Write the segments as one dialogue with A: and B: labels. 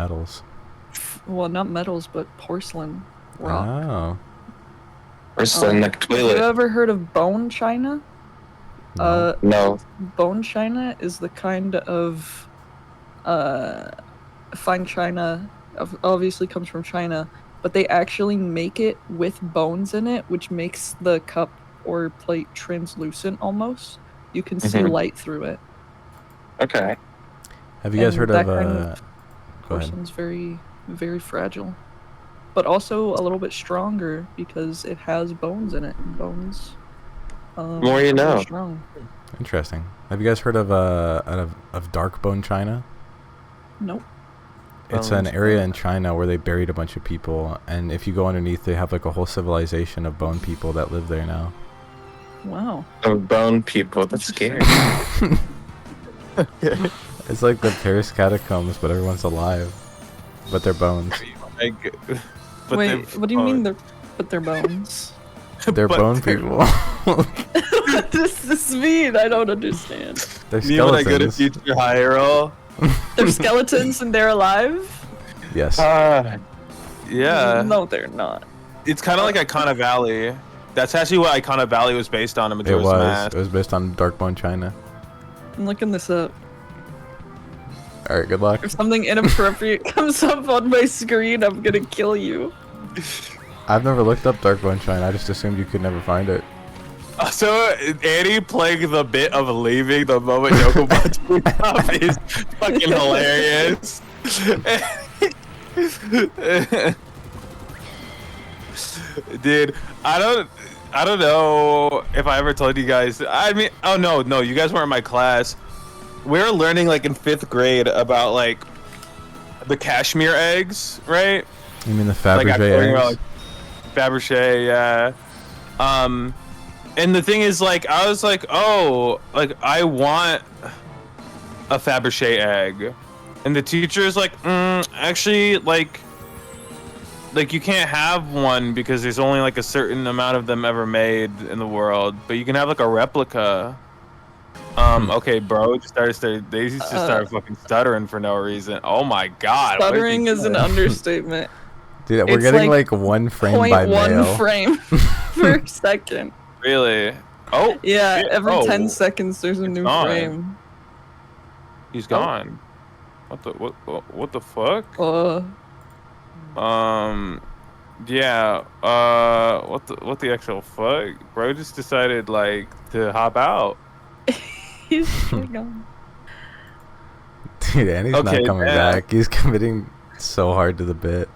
A: metals?
B: Well, not metals, but porcelain rock.
A: Oh.
C: Porcelain like
B: Have you
C: toilet.
B: ever heard of bone china?
A: No.
C: No.
B: Bone china is the kind of fine china, obviously comes from China, but they actually make it with bones in it, which makes the cup or plate translucent almost. You can see light through it.
C: Okay.
A: Have you guys heard
B: that
A: of
B: kind
A: Go ahead.
B: porcelain's very, very fragile, but also a little bit stronger because it has bones in it. Bones.
C: More you
B: are
C: know.
B: Strong.
A: Interesting. Have you guys heard of dark bone China?
B: Nope.
A: It's an area in China where they buried a bunch of people, and if you go underneath, they have like a whole civilization of bone people that live there now.
B: Wow.
C: Of bone people. That's scary.
A: It's like the Paris catacombs, but everyone's alive, but they're bones.
B: Wait, what do you mean they're bones?
A: They're bone people.
B: What does this mean? I don't understand.
A: They're
D: Me when I
A: skeletons.
D: go to Future Hyrule.
B: They're skeletons and they're alive?
A: Yes.
D: Yeah.
B: No, they're not.
D: It's kind of like Icona Valley. That's actually what Icona Valley was based on.
A: It was. It was based on dark bone China.
B: I'm looking this up.
A: All right. Good luck.
B: If something inappropriate comes up on my screen, I'm gonna kill you.
A: I've never looked up dark bone China. I just assumed you could never find it.
D: So Annie playing the bit of leaving the moment Yokobot tweets off is fucking hilarious. Dude, I don't know if I ever told you guys. I mean, oh no, you guys weren't in my class. We were learning like in 5th grade about like the cashmere eggs, right?
A: You mean the Fabergé eggs?
D: About, like, Fabergé, yeah. And the thing is, like, I was like, oh, like, I want a Fabergé egg. And the teacher's like, actually, like, you can't have one because there's only, like, a certain amount of them ever made in the world. But you can have, like, a replica. Okay, bro, they just started fucking stuttering for no reason. Oh my god.
B: Stuttering is an understatement.
A: Dude, we're getting, like 1 frame by mail.
B: 0.1 frame per second.
D: Really? Oh.
B: Yeah,
D: shit.
B: every 10 seconds there's a new frame.
D: He's gone. What the fuck? Yeah. What the actual fuck? Bro just decided like to hop out.
B: He's gone.
A: Dude, Annie's not coming back. He's committing so hard to the bit.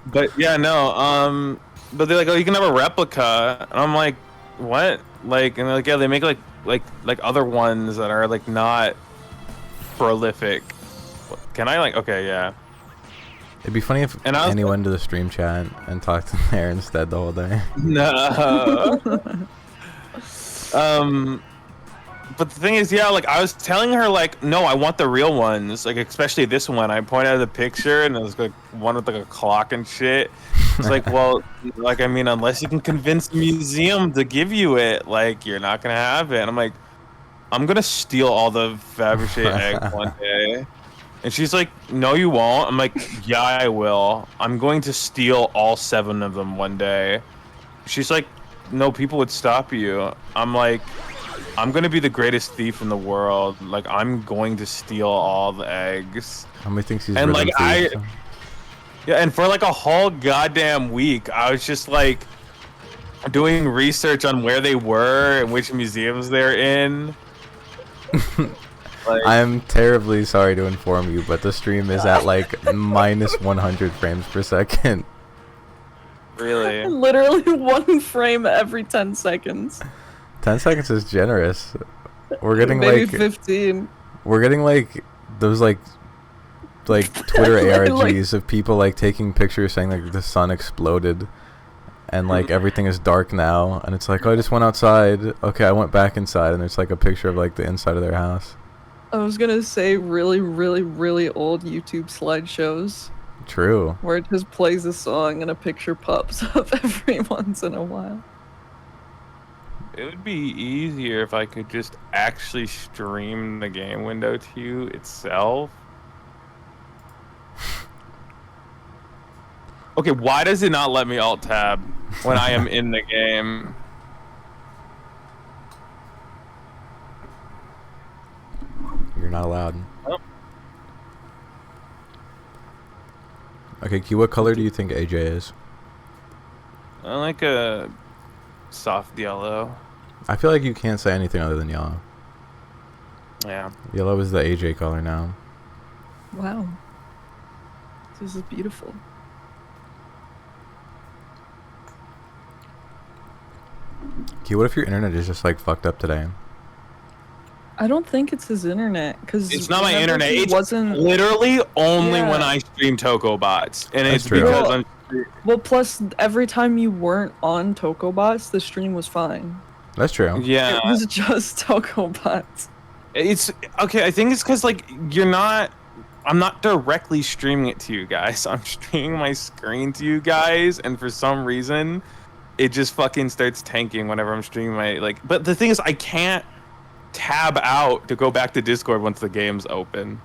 D: But yeah, no, but they're like, oh, you can have a replica, and I'm like, what? Like, and they're like, yeah, they make like other ones that are like not prolific. Can I like? Okay, yeah.
A: It'd be funny if Annie went to the stream chat and talked to there instead the whole day.
D: No. But the thing is, yeah, like I was telling her, like, no, I want the real ones, like especially this one. I pointed out the picture, and it was like one with like a clock and shit. It's like, well, like I mean, unless you can convince the museum to give you it, like you're not gonna have it. And I'm like, I'm gonna steal all the Fabergé eggs one day. And she's like, no, you won't. I'm like, yeah, I will. I'm going to steal all 7 of them one day. She's like, no, people would stop you. I'm like, I'm gonna be the greatest thief in the world. Like, I'm going to steal all the eggs.
A: How many thinks he's
D: and like
A: thieves?
D: yeah, and for like a whole goddamn week, I was just like doing research on where they were and which museums they're in.
A: Like, I'm terribly sorry to inform you, but the stream is at like minus 100 frames per second.
D: Really?
B: Literally 1 frame every 10 seconds.
A: 10 seconds is generous. We're getting
B: maybe
A: like
B: 15.
A: We're getting like those like Twitter ARGs of people like taking pictures saying like the sun exploded and like everything is dark now, and it's like, oh, I just went outside. Okay, I went back inside, and it's like a picture of like the inside of their house.
B: I was gonna say really, really, really old YouTube slideshows.
A: True.
B: Where it just plays a song and a picture pops up every once in a while.
D: it would be easier if I could just actually stream the game window to you itself. Okay, why does it not let me alt tab when I am in the game?
A: You're not allowed.
D: Oh.
A: Okay, Q, what color do you think AJ is?
D: I like a soft yellow.
A: I feel like you can't say anything other than yellow.
D: Yeah.
A: Yellow is the AJ color now.
B: Wow. This is beautiful.
A: Q, what if your internet is just like fucked up today?
B: I don't think it's his internet, because
D: It's not my internet. It's
B: wasn't
D: literally only when
B: Yeah.
D: I stream TokTobots, and
A: That's
D: it's
A: true.
D: because
B: Well, well. Plus, every time you weren't on TokTobots, the stream was fine.
A: That's true.
D: yeah.
B: It was just TokTobots.
D: It's okay. I think it's because like you're not. I'm not directly streaming it to you guys. I'm streaming my screen to you guys, and for some reason, it just fucking starts tanking whenever I'm streaming my like. But the thing is, I can't tab out to go back to Discord once the game's open.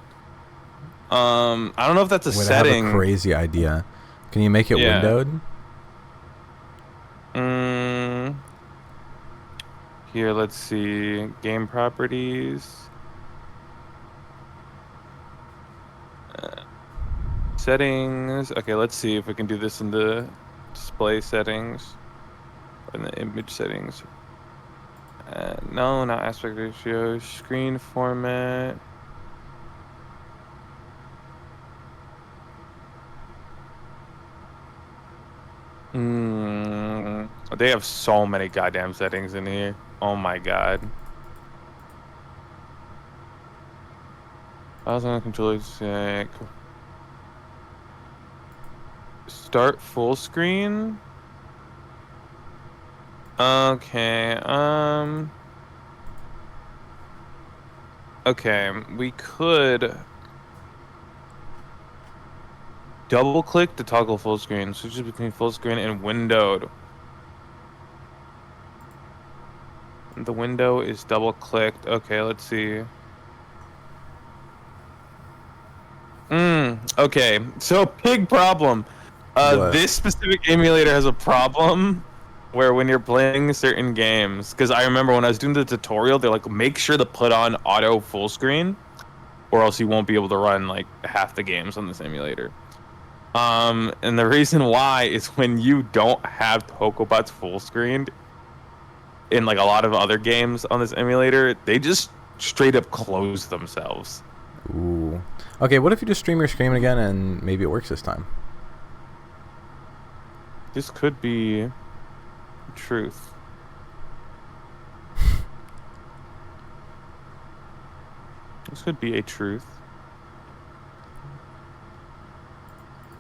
D: I don't know if that's a
A: Wait,
D: setting.
A: I have a crazy idea. Can you make it
D: Yeah.
A: windowed?
D: Here, let's see. Game properties. Settings. Okay, let's see if we can do this in the display settings. Or in the image settings. No, not aspect ratio. Screen format. They have so many goddamn settings in here. Oh my god. Files on the controller check. Start full screen. Okay. Okay, we could double click to toggle full screen. Switches between full screen and windowed. The window is double clicked. Okay, let's see. Okay, so big problem.
A: What?
D: This specific emulator has a problem where when you're playing certain games, because I remember when I was doing the tutorial, they're like, make sure to put on auto full screen, or else you won't be able to run like half the games on this emulator. And the reason why is when you don't have TokTobot's full screened in like a lot of other games on this emulator, they just straight up close themselves.
A: Ooh. Okay, what if you just stream your screen again and maybe it works this time?
D: This could be truth. This could be a truth.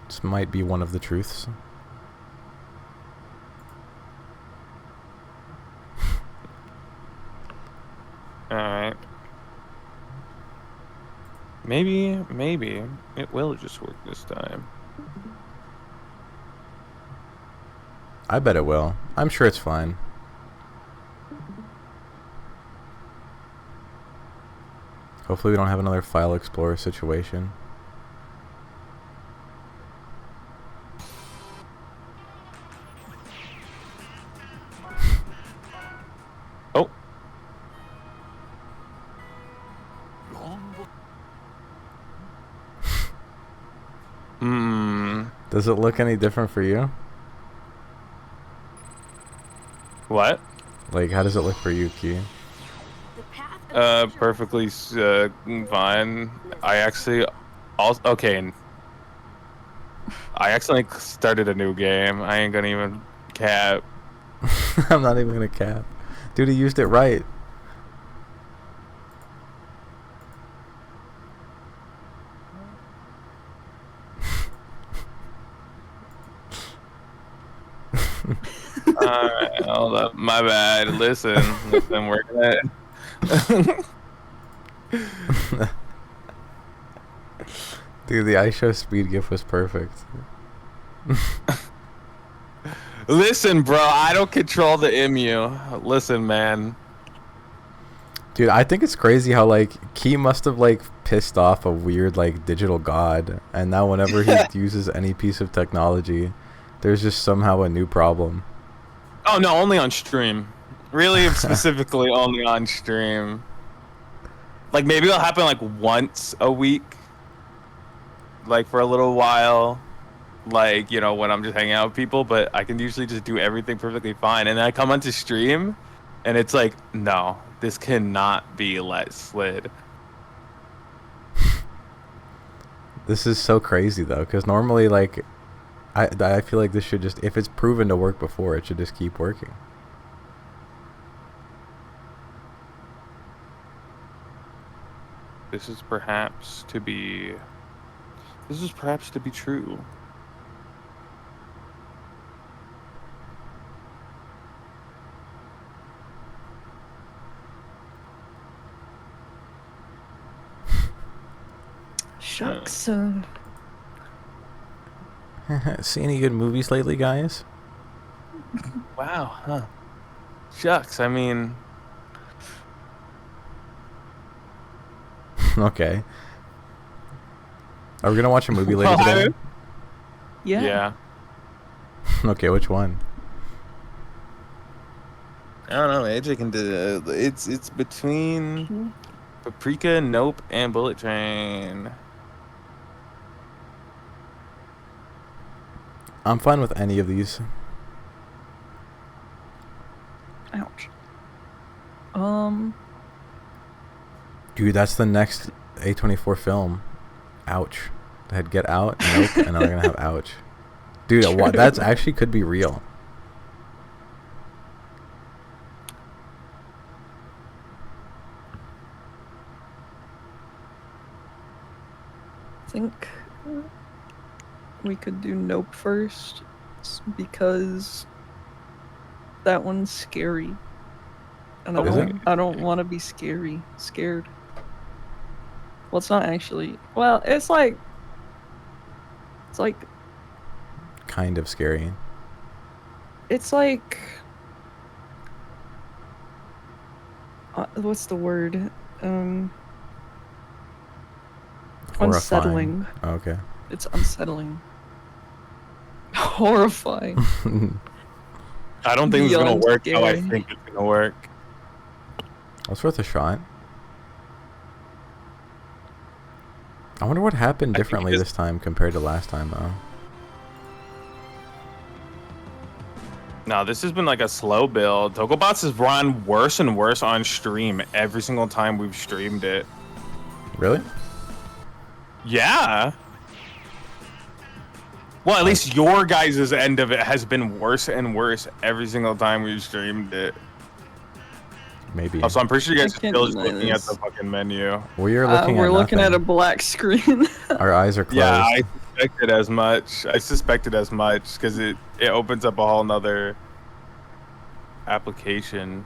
A: This might be one of the truths.
D: Alright. Maybe it will just work this time.
A: I bet it will. I'm sure it's fine. Hopefully we don't have another File Explorer situation.
D: Oh.
A: Does it look any different for you?
D: What?
A: Like, how does it look for you, Key?
D: Perfectly fine. I actually also okay. I accidentally started a new game. I ain't gonna even cap.
A: I'm not even gonna cap. Dude, he used it right.
D: Alright, hold up. My bad. Listen, we're gonna.
A: Dude, the iShow speed gif was perfect.
D: Listen, bro, I don't control the MU. Listen, man.
A: Dude, I think it's crazy how like Key must have like pissed off a weird like digital god, and now whenever he uses any piece of technology, there's just somehow a new problem.
D: Oh no, only on stream. Really, specifically only on stream. Like maybe it'll happen like once a week, like for a little while, like you know when I'm just hanging out with people. But I can usually just do everything perfectly fine, and then I come onto stream, and it's like, no, this cannot be let slid.
A: This is so crazy though, because normally like, I feel like this should just, if it's proven to work before, it should just keep working.
D: This is perhaps to be true.
B: Shucks.
A: See any good movies lately, guys?
D: Wow, huh? Shucks, I mean,
A: Okay. Are we gonna watch a movie later
D: Well,
A: today?
B: Yeah.
A: Okay, which one?
D: I don't know. AJ can do. It's between Paprika, Nope, and Bullet Train.
A: I'm fine with any of these.
B: Ouch.
A: Dude, that's the next A24 film. Ouch. They had Get Out, Nope, and now they're gonna have Ouch. Dude, that's actually could be real.
B: I think we could do Nope first, because that one's scary, and
A: Is it?
B: I don't want to be scared. Well, it's not actually. Well, it's like
A: Kind of scary.
B: it's like what's the word?
A: Horrifying.
B: Unsettling.
A: Oh, okay.
B: It's unsettling. Horrifying.
D: I don't think it's gonna
B: Beyond
D: work how I
B: scary.
D: think it's gonna work.
A: That's worth a shot. I wonder what happened
D: I think
A: differently
D: it's-
A: this time compared to last time, though.
D: No, this has been like a slow build. TokTobots has run worse and worse on stream every single time we've streamed it.
A: Really?
D: Yeah. Well, at least your guys' end of it has been worse and worse every single time we've streamed it.
A: Maybe.
D: Also, I'm pretty sure you guys
B: I
D: are
B: can't
D: still just
B: deny
D: looking at
B: this.
D: the fucking menu.
A: We're looking
B: We're
A: at
B: looking at a
A: nothing.
B: black screen.
A: Our eyes are closed.
D: Yeah, I suspected as much. Because it opens up a whole nother application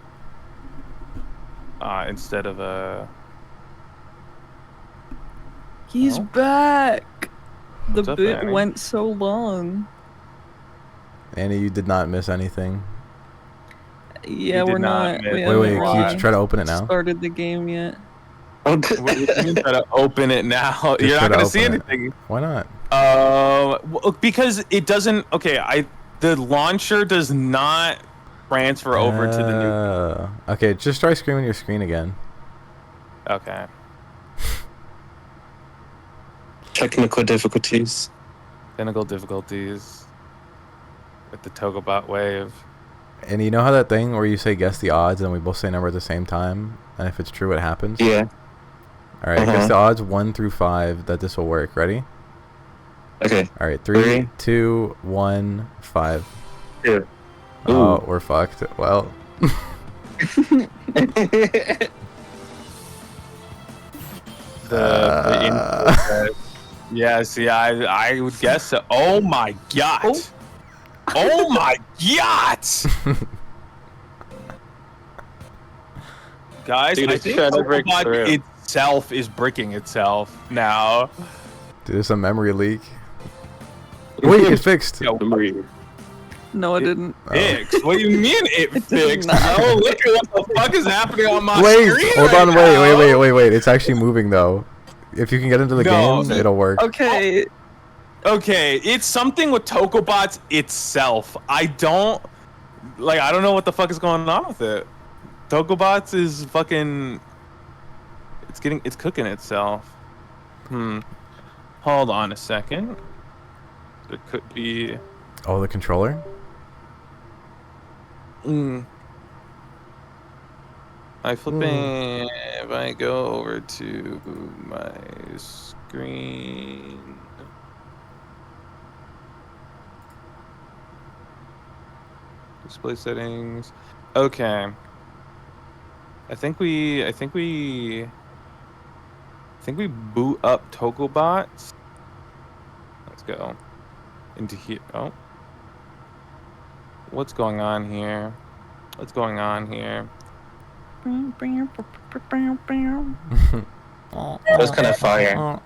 D: instead of a.
B: He's
D: Oh.
B: back. The
D: What's up,
B: bit
D: Annie?
B: went so long.
A: Annie, you did not miss anything.
B: Yeah,
D: did
B: we're
D: not
B: not.
D: miss-
B: We
A: Wait,
B: haven't
A: wait, can
B: really
A: you try to open it now?
B: started the game yet.
D: What do you mean try to open it now?
A: Just
D: You're
A: try
D: not
A: to
D: gonna see
A: open it.
D: anything.
A: Why not?
D: Because it doesn't. Okay, the launcher does not transfer over to the new.
A: Okay, just try screaming your screen again.
D: Okay.
C: Technical difficulties.
D: Technical difficulties with the TokTobot wave.
A: And you know how that thing where you say guess the odds and we both say number at the same time? And if it's true, it happens?
C: Yeah.
A: Alright, guess
C: Uh-huh.
A: the odds 1 through 5 that this will work. Ready?
C: Okay.
A: Alright,
C: Three.
A: 3, 2, 1, 5.
C: Yeah.
A: Oh,
C: Ooh.
A: we're fucked. Well,
D: Yeah, see, I would guess so. Oh my god! Oh my god! Guys,
C: Dude,
D: I
C: it's
D: think
C: trying to break
D: TokTobot
C: through.
D: itself is bricking itself now.
A: dude, there's a memory leak. Wait, it fixed.
D: Yo,
B: Nice. No, it didn't.
D: Fixed? What do you mean it
B: did
D: fixed?
B: not.
D: No, look at what the fuck is happening on my
A: Wait,
D: screen
A: hold
D: right
A: on,
D: now.
A: wait. It's actually moving though. If you can get into the
D: No.
A: game, it'll work.
B: Okay.
D: Okay, it's something with TokTobot itself. I don't know what the fuck is going on with it. TokTobot is fucking. It's cooking itself. Hold on a second. It could be.
A: Oh, the controller?
D: If I go over to my screen. Display settings. Okay. I think we boot up TokTobot. Let's go into here. Oh. What's going on here? What's going on here?
C: That was kind of fire.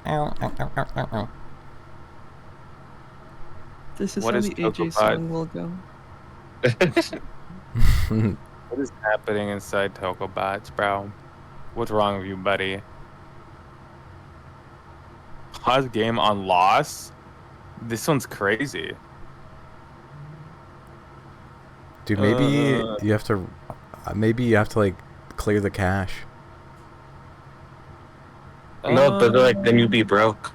B: This is
D: What
B: how
D: is
B: the AJ
D: TokTobot?
B: song will go.
D: What is happening inside TokTobots, bro? What's wrong with you, buddy? Pause game on loss? This one's crazy.
A: Dude, maybe you have to like clear the cache.
C: No, but like then you'd be broke.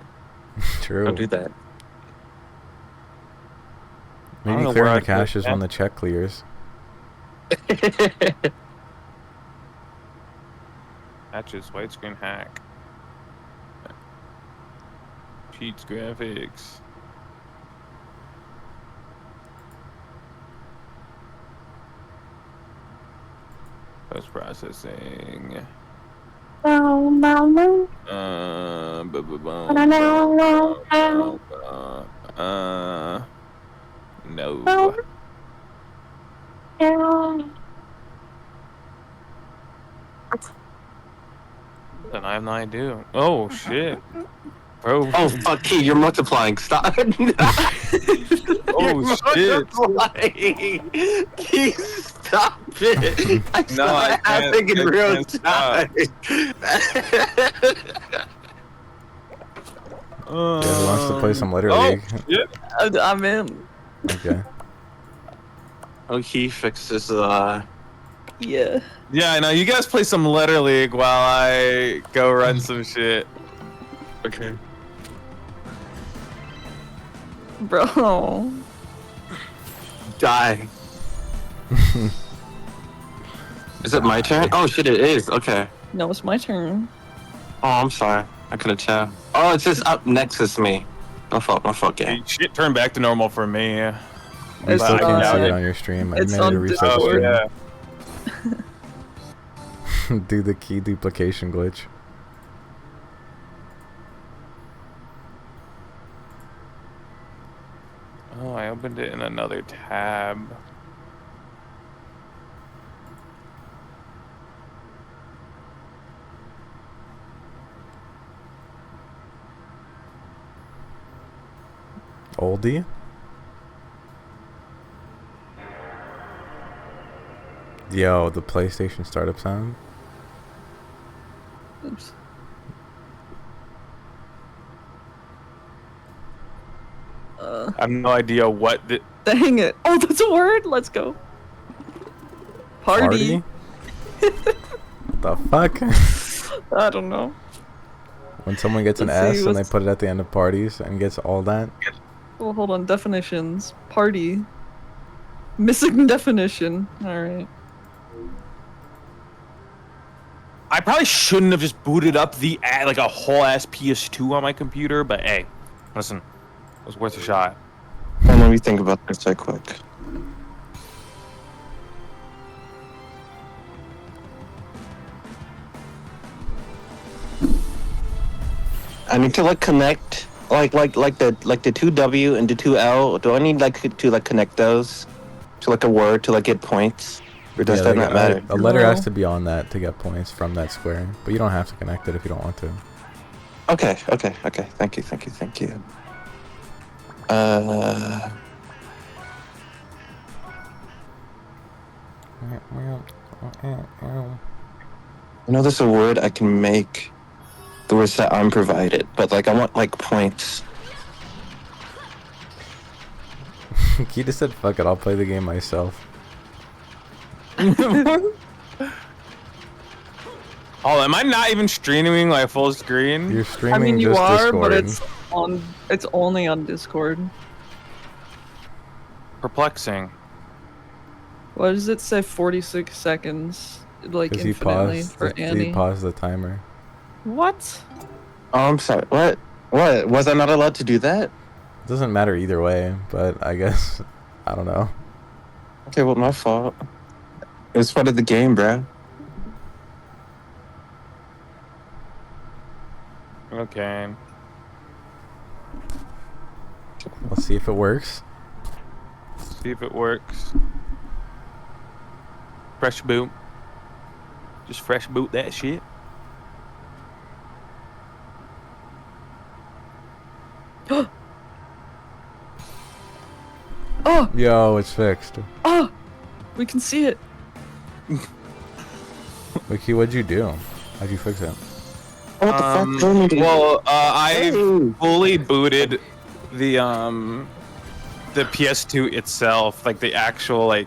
A: True.
C: Don't do that.
D: I don't
A: Maybe
D: know
A: clearing
D: where
A: the
D: I put
A: cache is
D: that.
A: when the check clears.
D: Patches, widescreen hack. Cheats graphics. Post processing. No. Then I have no idea. Oh shit. Bro.
C: Oh fuck, Key, you're multiplying. Stop.
D: Oh shit.
C: Multiplying. Key, stop it. I
D: No,
C: saw
D: I
C: it happening in
D: can't
C: real
D: stop.
C: time.
A: Yeah, who wants to play some Letter
D: Oh
A: League?
D: shit.
B: I'm in.
A: Okay.
C: Oh, he fixes
B: Yeah.
D: Yeah, I know. You guys play some Letter League while I go run some shit.
C: Okay.
B: Bro.
C: Die. Is it my turn? Oh shit, it is. Okay.
B: No, it's my turn.
C: Oh, I'm sorry. I couldn't tell. Oh, it says up next is me. My fault, game.
D: Shit turned back to normal for me.
A: You
B: It's
A: still can't
B: on-
A: see it on your stream. I
B: it's
A: managed to
B: on
A: reset the
D: Oh
A: stream.
D: yeah.
A: Do the key duplication glitch.
D: Oh, I opened it in another tab.
A: Oldie? Yo, the PlayStation startup sound.
B: Oops.
D: I have no idea what the.
B: Dang it. Oh, that's a word? Let's go. Party.
A: What the fuck?
B: I don't know.
A: When someone gets an
B: Let's see,
A: S and they
B: what's-
A: put it at the end of parties and gets all that.
B: Well, hold on. Definitions. Party. Missing definition. Alright.
D: I probably shouldn't have just booted up the like a whole ass PS2 on my computer, but hey, listen, it was worth a shot.
C: Well, let me think about this right quick. I need to like connect like the 2W and the 2L. Do I need like to like connect those to like a word to like get points? Or does that not matter?
A: A letter has
B: No.
A: to be on that to get points from that square, but you don't have to connect it if you don't want to.
C: Okay. Thank you. I know there's a word I can make the words that I'm provided, but like I want like points.
A: He just said, "Fuck it, I'll play the game myself."
D: Oh, am I not even streaming like full screen?
A: You're
B: I
A: streaming
B: mean, you
A: just
B: are,
A: Discord.
B: but it's only on Discord.
D: Perplexing.
B: Why does it say 46 seconds, like
A: Because he
B: infinitely
A: paused.
B: for
A: He
B: Annie?
A: paused the timer.
B: What?
C: Oh, I'm sorry. What? What? Was I not allowed to do that?
A: It doesn't matter either way, but I guess I don't know.
C: Okay, well, my fault. It was part of the game, bro.
D: Okay.
A: Let's see if it works.
D: See if it works. Fresh boot. Just fresh boot that shit.
B: Oh,
A: Yo, it's fixed.
B: oh, we can see it.
A: Wiki, what'd you do? How'd you fix it?
C: What the fuck? What do you mean to-
D: Well, I
C: Hey.
D: fully booted the PS2 itself, like the actual like.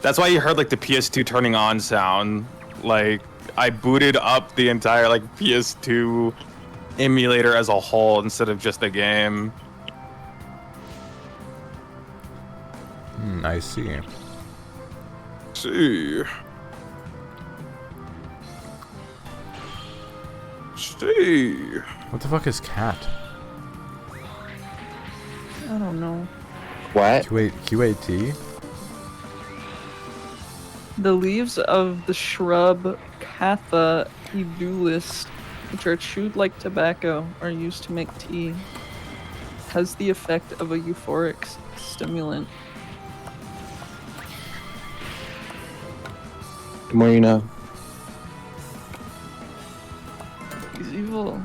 D: That's why you heard like the PS2 turning on sound. Like I booted up the entire like PS2 emulator as a whole instead of just the game.
A: I see.
D: See. See.
A: What the fuck is cat?
B: I don't know.
C: What?
A: QAT?
B: The leaves of the shrub Catha edulis, which are chewed like tobacco, are used to make tea. Has the effect of a euphoric stimulant.
C: The more you know.
B: He's evil.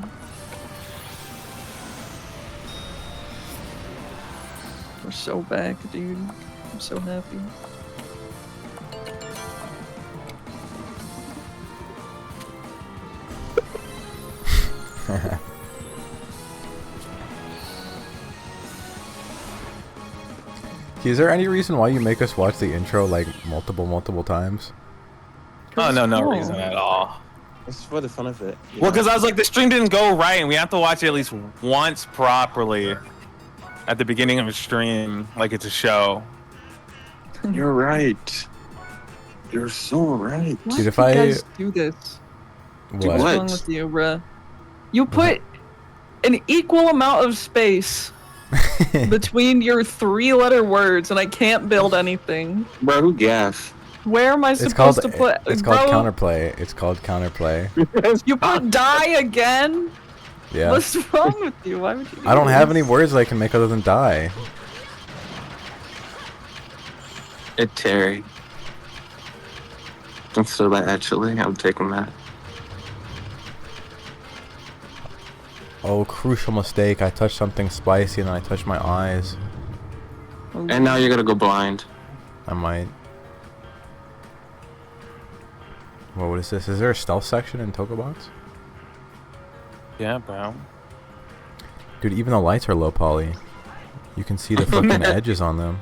B: We're so back, dude. I'm so happy.
A: Is there any reason why you make us watch the intro like multiple times?
D: Oh no, no
B: Oh.
D: reason at all.
C: It's for the fun of it.
D: Well, because I was like, the stream didn't go right, and we have to watch it at least once properly at the beginning of a stream, like it's a show.
C: You're right. You're so right.
B: Why
A: Dude, if
B: do you
A: I-
B: guys do this?
A: What?
B: What's
C: What?
B: wrong with you, bruh? You put an equal amount of space between your three-letter words, and I can't build anything.
C: Bro, who gaff?
B: Where am I
A: It's called
B: supposed to put?
A: it's called
B: Bro,
A: counterplay. It's called counterplay.
B: You put die again?
A: Yeah.
B: What's wrong with you? Why would you?
A: I don't
B: do
A: have
B: this?
A: any words I can make other than die.
C: It's Terry. Instead of actually, I'm taking that.
A: Oh, crucial mistake. I touched something spicy and then I touched my eyes.
C: And now you're gonna go blind.
A: I might. Whoa, what is this? Is there a stealth section in TokTobot?
D: Yeah, bro.
A: Dude, even the lights are low poly. You can see the fucking edges on them.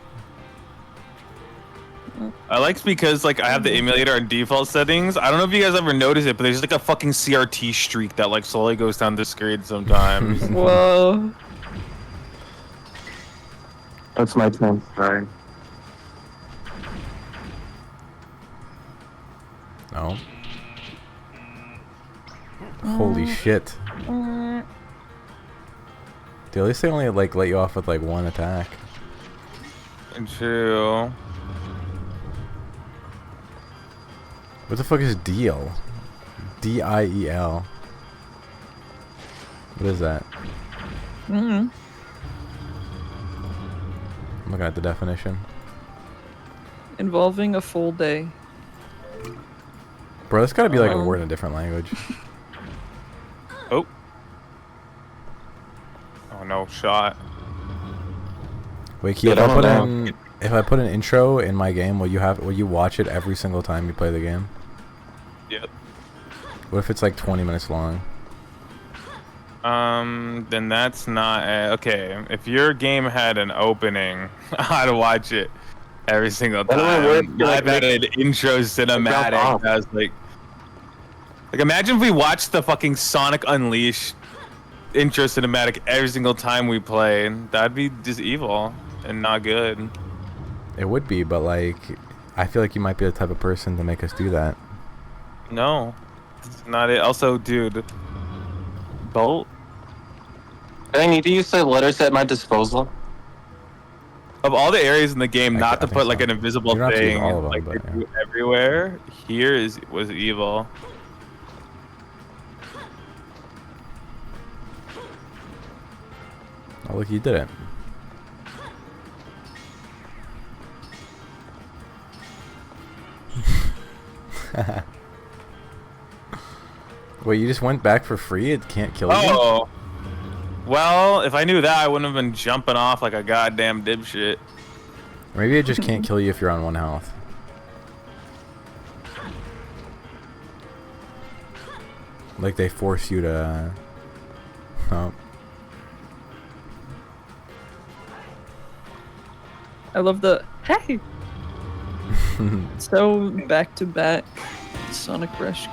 D: I like because like I have the emulator on default settings. I don't know if you guys ever notice it, but there's like a fucking CRT streak that like slowly goes down the screen sometimes.
B: Whoa.
C: That's my turn. Sorry.
A: No. Holy shit. Dude, at least they only like let you off with like one attack.
D: And two.
A: What the fuck is Diel? D-I-E-L. What is that?
B: Mm.
A: I'm looking at the definition.
B: Involving a full day.
A: Bro, that's gotta be like a word in a different language.
D: Oh. Oh no, shot.
A: Wait, Key,
C: Yeah,
A: if I
C: I
A: put
C: don't
A: in If I put an intro in my game, will you watch it every single time you play the game?
D: Yep.
A: What if it's like 20 minutes long?
D: Then that's not okay. If your game had an opening, I'd watch it every single
C: Why don't I work
D: time.
C: to, like,
D: I've had an intro cinematic that was like imagine if we watched the fucking Sonic Unleashed intro cinematic every single time we play. That'd be just evil and not good.
A: It would be, but like, I feel like you might be the type of person to make us do that.
D: No, it's not it. Also, dude, Bolt.
C: I need to use the letters at my disposal.
D: Of all the areas in the game, not to
A: think
D: put like
A: so.
D: an invisible
A: You don't have to use
D: thing
A: all of them,
D: like
A: but,
D: they
A: yeah.
D: do everywhere, here was evil.
A: Oh, look, you did it. Wait, you just went back for free? It can't kill you?
D: Oh, well, if I knew that, I wouldn't have been jumping off like a goddamn dipshit.
A: Maybe it just can't kill you if you're on 1 health. Like they force you to... Oh.
B: I love the hey. So back to back, Sonic Rush.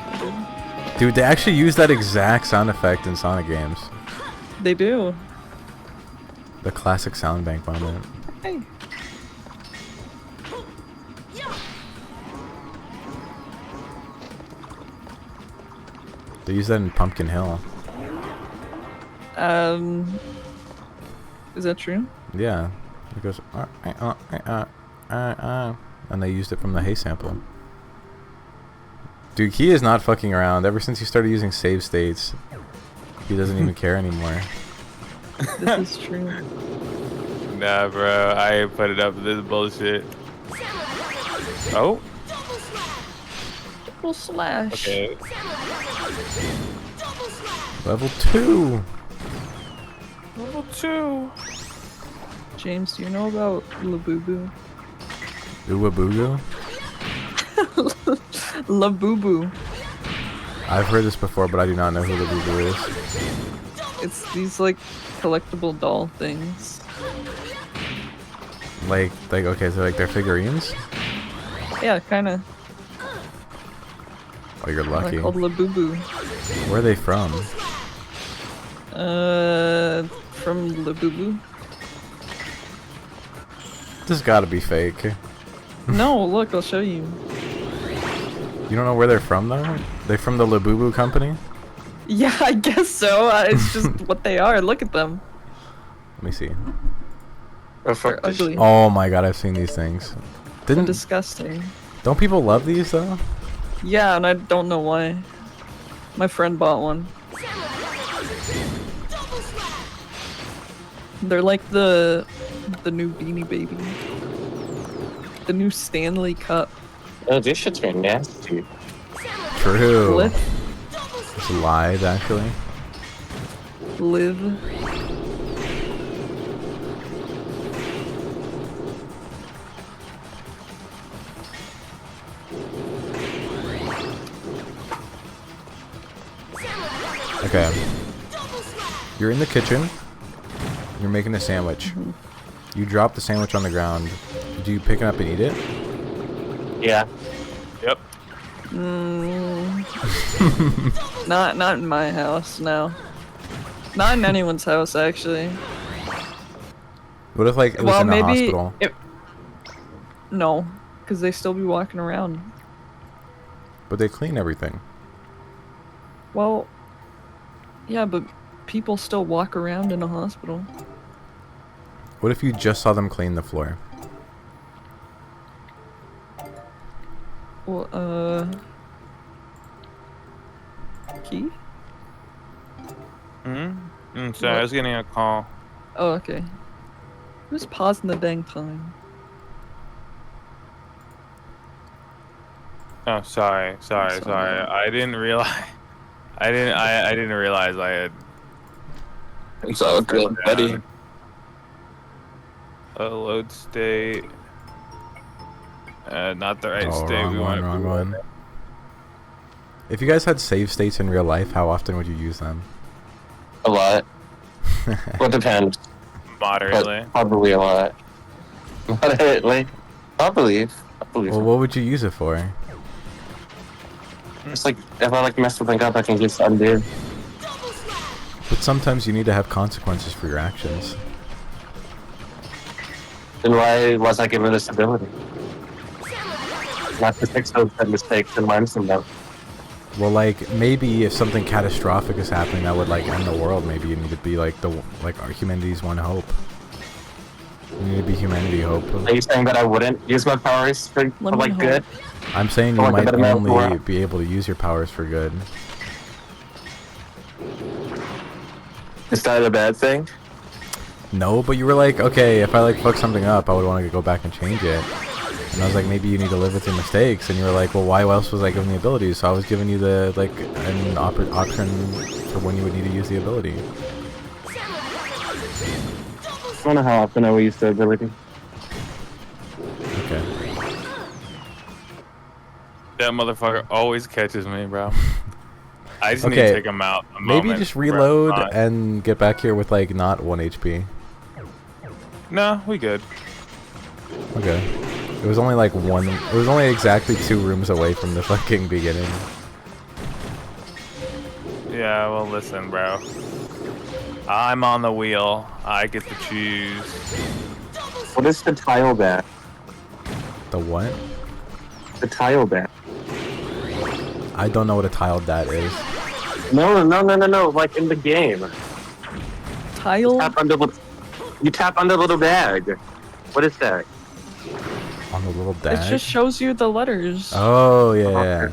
A: Dude, they actually use that exact sound effect in Sonic games.
B: They do.
A: The classic sound bank moment.
B: Hey.
A: They use that in Pumpkin Hill.
B: Is that true?
A: Yeah. It goes... and they used it from the Hay sample. Dude, he is not fucking around. Ever since he started using save states, he doesn't even care anymore.
B: This is true.
D: Nah, bro, I put it up. This is bullshit. Oh.
B: Double slash.
D: Okay.
A: Level 2!
D: Level 2.
B: James, do you know about Labubu?
A: Uwabugu?
B: Labubu.
A: I've heard this before, but I do not know who the Uwabugu is.
B: It's these like collectible doll things.
A: Like, okay, so like they're figurines?
B: Yeah, kinda.
A: Oh, you're
B: They're
A: lucky.
B: called Labubu.
A: Where are they from?
B: From Labubu.
A: This gotta be fake.
B: No, look, I'll show you.
A: You don't know where they're from, though? They from the Labubu company?
B: Yeah, I guess so. It's just what they are. Look at them.
A: Let me see.
C: Oh, fuck
B: They're
C: this
B: ugly.
A: Oh my god, I've seen these things.
B: They're disgusting.
A: Don't people love these, though?
B: Yeah, and I don't know why. My friend bought one. They're like the new Beanie Baby. The new Stanley Cup.
C: Oh, this shit's very nasty.
A: True.
B: Live.
A: It's lied, actually.
B: Live.
A: Okay. You're in the kitchen. You're making a sandwich. You drop the sandwich on the ground. Do you pick it up and eat it?
C: Yeah.
D: Yep.
B: Not in my house, no. Not in anyone's house, actually.
A: What if, like, it was
B: Well,
A: in a
B: maybe
A: hospital?
B: No, because they still be walking around.
A: But they clean everything.
B: Well, yeah, but people still walk around in a hospital.
A: What if you just saw them clean the floor?
B: Well, Key?
D: Sorry, I was getting a call.
B: Oh, okay. Who's pausing the dang time?
D: Oh, sorry. I didn't realize. I didn't realize I had.
C: It's all good, buddy.
D: Load state. Not the right
A: Oh,
D: state.
A: wrong
D: We
A: one,
D: want
A: wrong one. If you guys had save states in real life, how often would you use them?
C: A lot. Well, it depends.
D: moderately.
C: But probably a lot. Moderately. I believe.
A: Well, what would you use it for?
C: It's like, if I like mess something up, I can just undo.
A: But sometimes you need to have consequences for your actions.
C: Then why was I given this ability? Not to fix those mistakes and learn from them.
A: Well, like, maybe if something catastrophic is happening that would, like, end the world, maybe you need to be, like, our humanity's one hope. You need to be humanity hope.
C: Are you saying that I wouldn't use my powers for like,
B: hope.
C: good?
A: I'm saying you
C: Like a
A: might
C: better man
A: only
C: for-
A: be able to use your powers for good.
C: Is that a bad thing?
A: No, but you were like, okay, if I, like, fuck something up, I would want to go back and change it. And I was like, maybe you need to live with your mistakes. And you were like, well, why else was I given the ability? So I was giving you the, like, an option for when you would need to use the ability.
C: I don't know how often I will use the ability.
A: Okay.
D: That motherfucker always catches me, bro. I just need
A: Okay,
D: to take him out. A
A: Maybe
D: moment,
A: just
D: bro.
A: reload and get back here with, like, not 1 HP.
D: No, we good.
A: Okay. It was only, like, one... It was only exactly 2 rooms away from the fucking beginning.
D: Yeah, well, listen, bro. I'm on the wheel. I get to choose.
C: What is the tile bat?
A: The what?
C: The tile bat.
A: I don't know what a tiled dat is.
C: No. Like in the game.
B: Tile?
C: You tap on the little bag. What is that?
A: On the little
B: It
A: dag?
B: just shows you the letters.
A: Oh, yeah.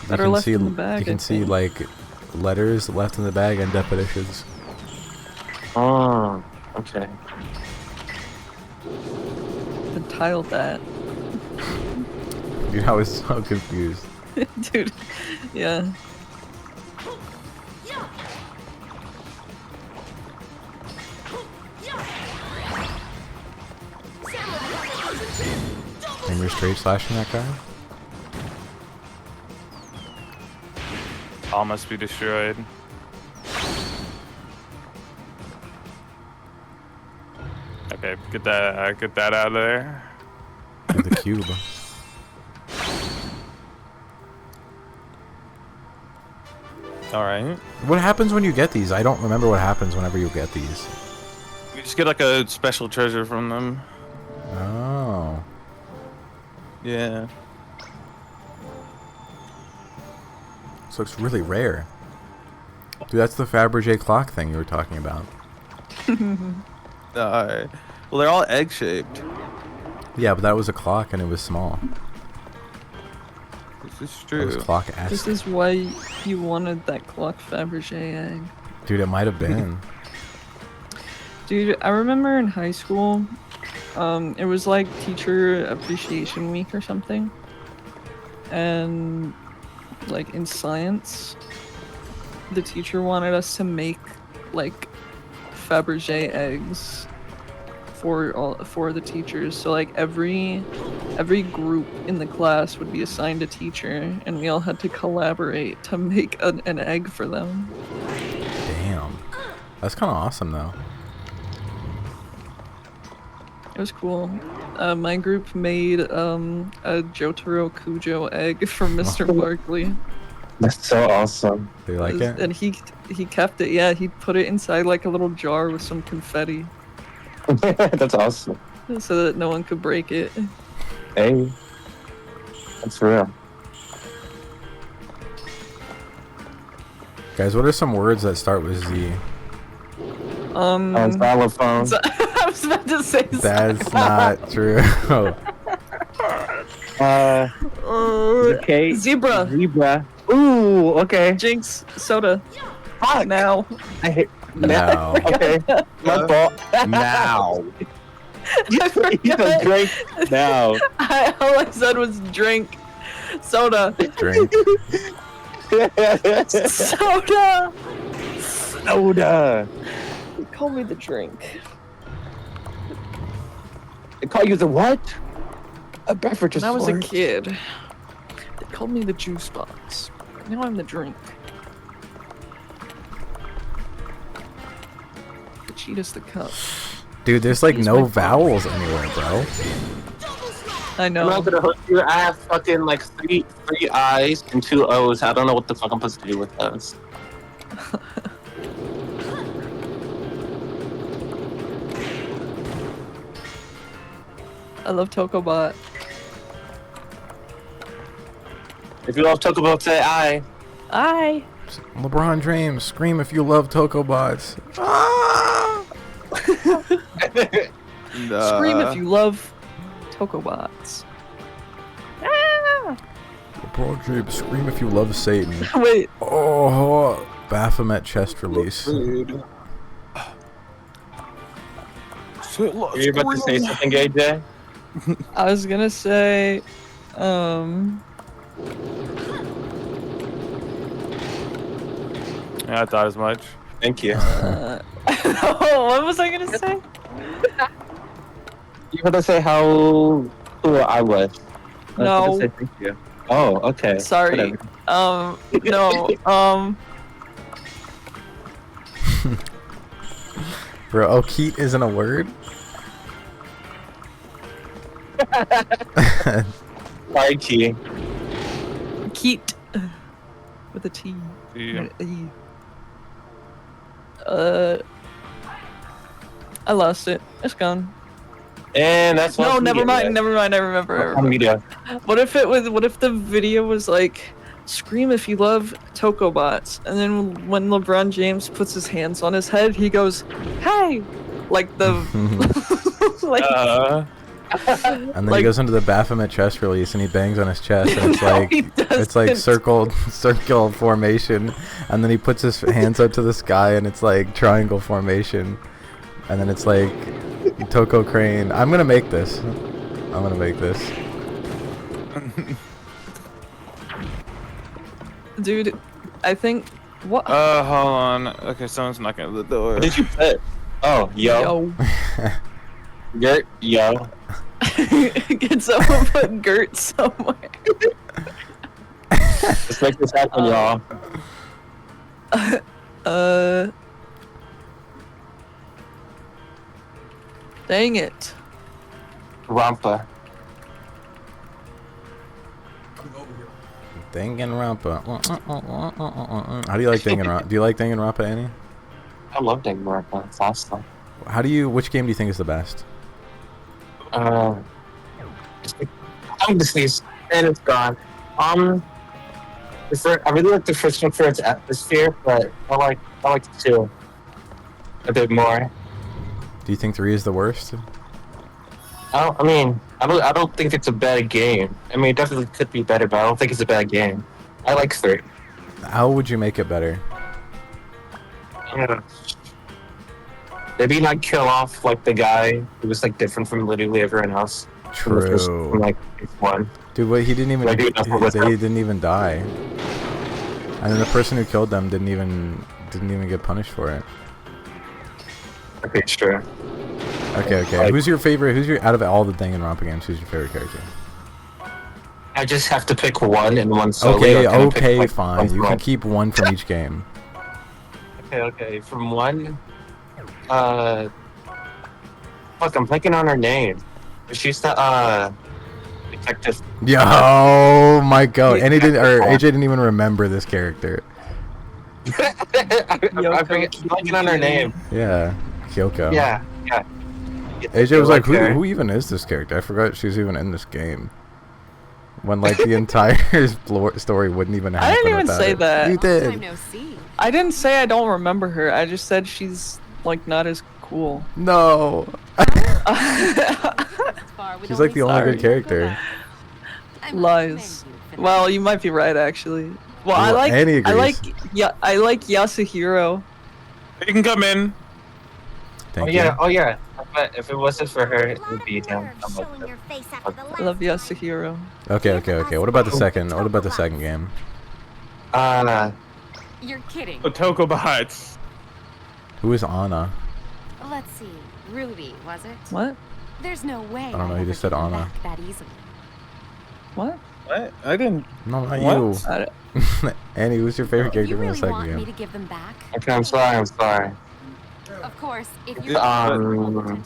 B: That are left in the bag,
A: You can
B: I
A: see,
B: think.
A: like, letters left in the bag and definitions.
C: Oh, okay.
B: The tile that.
A: Dude, I was so confused.
B: Dude, yeah.
A: And you're straight slashing that guy?
D: All must be destroyed. Okay, get that out of there.
A: With the cube.
D: All right.
A: What happens when you get these? I don't remember what happens whenever you get these.
D: We just get like a special treasure from them.
A: Oh.
D: Yeah.
A: So it's really rare. Dude, that's the Fabergé clock thing you were talking about.
D: Well, they're all egg-shaped.
A: Yeah, but that was a clock and it was small.
D: This is
A: It was
D: true.
A: clock-esque.
B: This is why you wanted that clock Fabergé egg.
A: Dude, it might have been.
B: Dude, I remember in high school, it was like teacher appreciation week or something. And like in science, the teacher wanted us to make like Fabergé eggs for the teachers. So like every group in the class would be assigned a teacher, and we all had to collaborate to make an egg for them.
A: Damn. That's kind of awesome, though.
B: It was cool. My group made a Jotaro Kujo egg from Mr. Barkley.
C: That's so awesome.
A: Do you like it?
B: And he kept it. Yeah, he put it inside like a little jar with some confetti
C: That's awesome.
B: so that no one could break it.
C: Hey. That's real.
A: Guys, what are some words that start with Z?
C: Xylophone.
B: I was about to say
A: That's not true.
C: Okay.
B: Zebra.
C: Zebra. Ooh, okay.
B: Jinx. Soda.
C: Fuck.
B: Now.
C: I hate.
A: No.
C: Okay. My fault. Now.
B: I
C: You
B: forgot.
C: a drink now.
B: All I said was drink. Soda.
A: Drink.
B: Soda.
C: Soda.
B: Call me the drink.
C: They call you the what? A beverage
B: When I was a kid, they called me the juice box. Now I'm the drink. The cheetah's the cup.
A: Dude, there's like
B: He's
A: no
B: my
A: vowels anywhere, bro.
B: I
C: I'm
B: know.
C: not gonna hook you. I have fucking like three I's and 2 O's. I don't know what the fuck I'm supposed to do with those.
B: I love TokTobot.
C: If you love TokTobot, say I.
A: LeBron James, scream if you love TokTobots. Ah!
B: Scream if you love TokTobots. Ah!
A: LeBron James, scream if you love Satan.
B: Wait.
A: Oh, Baphomet chest release.
C: Rude. Are you about to say something, AJ?
B: I was gonna say,
D: Yeah, I thought as much.
C: Thank you.
B: what was I gonna say?
C: You were gonna say how cool I was. I was
B: No.
C: gonna say thank you. Oh, okay.
B: Sorry.
C: Whatever.
B: No.
A: Bro, oh, Keat isn't a word?
C: Sorry, Key.
B: Keat. With a T.
D: Yeah.
B: E. I lost it. It's gone.
C: And that's
B: No,
C: what
B: never mind. Never mind. I remember.
C: Media.
B: What if it was? What if the video was like, "Scream if you love TokTobots," and then when LeBron James puts his hands on his head, he goes, "Hey," like the, like,
A: And then
B: like-
A: he goes into the Baphomet chest release and he bangs on his chest and it's
B: No,
A: like
B: he doesn't.
A: it's like circle formation, and then he puts his hands up to the sky and it's like triangle formation, and then it's like Toko Crane. I'm gonna make this.
B: dude. I think what?
D: Hold on. Okay, someone's knocking at the door.
C: What did you put? Oh, yo. Gert, yo.
B: Can someone put Gert somewhere?
C: Let's make this happen, y'all.
B: Dang it.
C: Rampa.
A: Danganronpa. How do you like Danganronpa? Do you like Danganronpa, Annie?
C: I love Danganronpa. It's awesome.
A: Which game do you think is the best?
C: I'm deceased, and it's gone. I really like the first one for its atmosphere, but I like 2 a bit more.
A: Do you think 3 is the worst?
C: I don't think it's a bad game. I mean, it definitely could be better, but I don't think it's a bad game. I like 3.
A: How would you make it better?
C: Yeah. Maybe not kill off like the guy who was like different from literally everyone else. From the first-
A: True.
C: From, like one.
A: Dude, wait, he didn't even
C: Like, dude, that's what was
A: they
C: up.
A: didn't even die. And then the person who killed them didn't even get punished for it.
C: Okay, sure.
A: Okay.
C: Like-
A: Who's your out of all the Danganronpa games, who's your favorite character?
C: I just have to pick one and one solo.
A: Okay,
C: I can't pick,
A: okay,
C: like,
A: fine.
C: one
A: You
C: from
A: can keep one from each game.
C: Okay. From one, fuck, I'm blanking on her name. She's the detective.
A: Yo, oh my god. And
C: Yeah.
A: AJ didn't even remember this character.
C: I forget. I'm blanking on her name.
A: Yeah, Kyoko.
C: Yeah.
A: AJ was like,
C: her.
A: who even is this character? I forgot she's even in this game. When like the entire story wouldn't even happen.
B: I didn't even
A: without
B: say
A: it.
B: that.
A: You did.
E: Time no see.
B: I didn't say I don't remember her. I just said she's like not as cool.
A: No.
E: Far, we
A: She's
E: don't
A: like the
E: need
A: only
B: Sorry.
A: good character.
E: I must
B: Lies.
E: commend you for
B: Well, you might be right actually. Well, I
A: Well,
B: like
A: Annie
B: I
A: agrees.
B: like Yasuhiro.
D: You can come in.
A: Thank you.
C: Oh yeah. But if it wasn't for her, it would be down.
B: I love Yasuhiro.
A: Okay. What about the second? What about the second game?
E: You're kidding.
D: The TokTobots.
A: Who is Anna?
E: Let's see. Ruby, was it?
B: What?
E: There's no way.
A: I don't know,
E: I'd
A: you just
E: ever
A: said
E: get
A: Anna.
E: back that easily.
B: What?
D: What? I didn't.
A: No, not
D: What?
A: you.
B: I don't-
A: Annie, who's your favorite character
E: You
A: from the
E: really
A: second
E: want me
A: game?
E: to give them back?
C: Okay, I'm sorry. I'm sorry.
E: Of course, if
D: Yeah,
E: you're
C: um,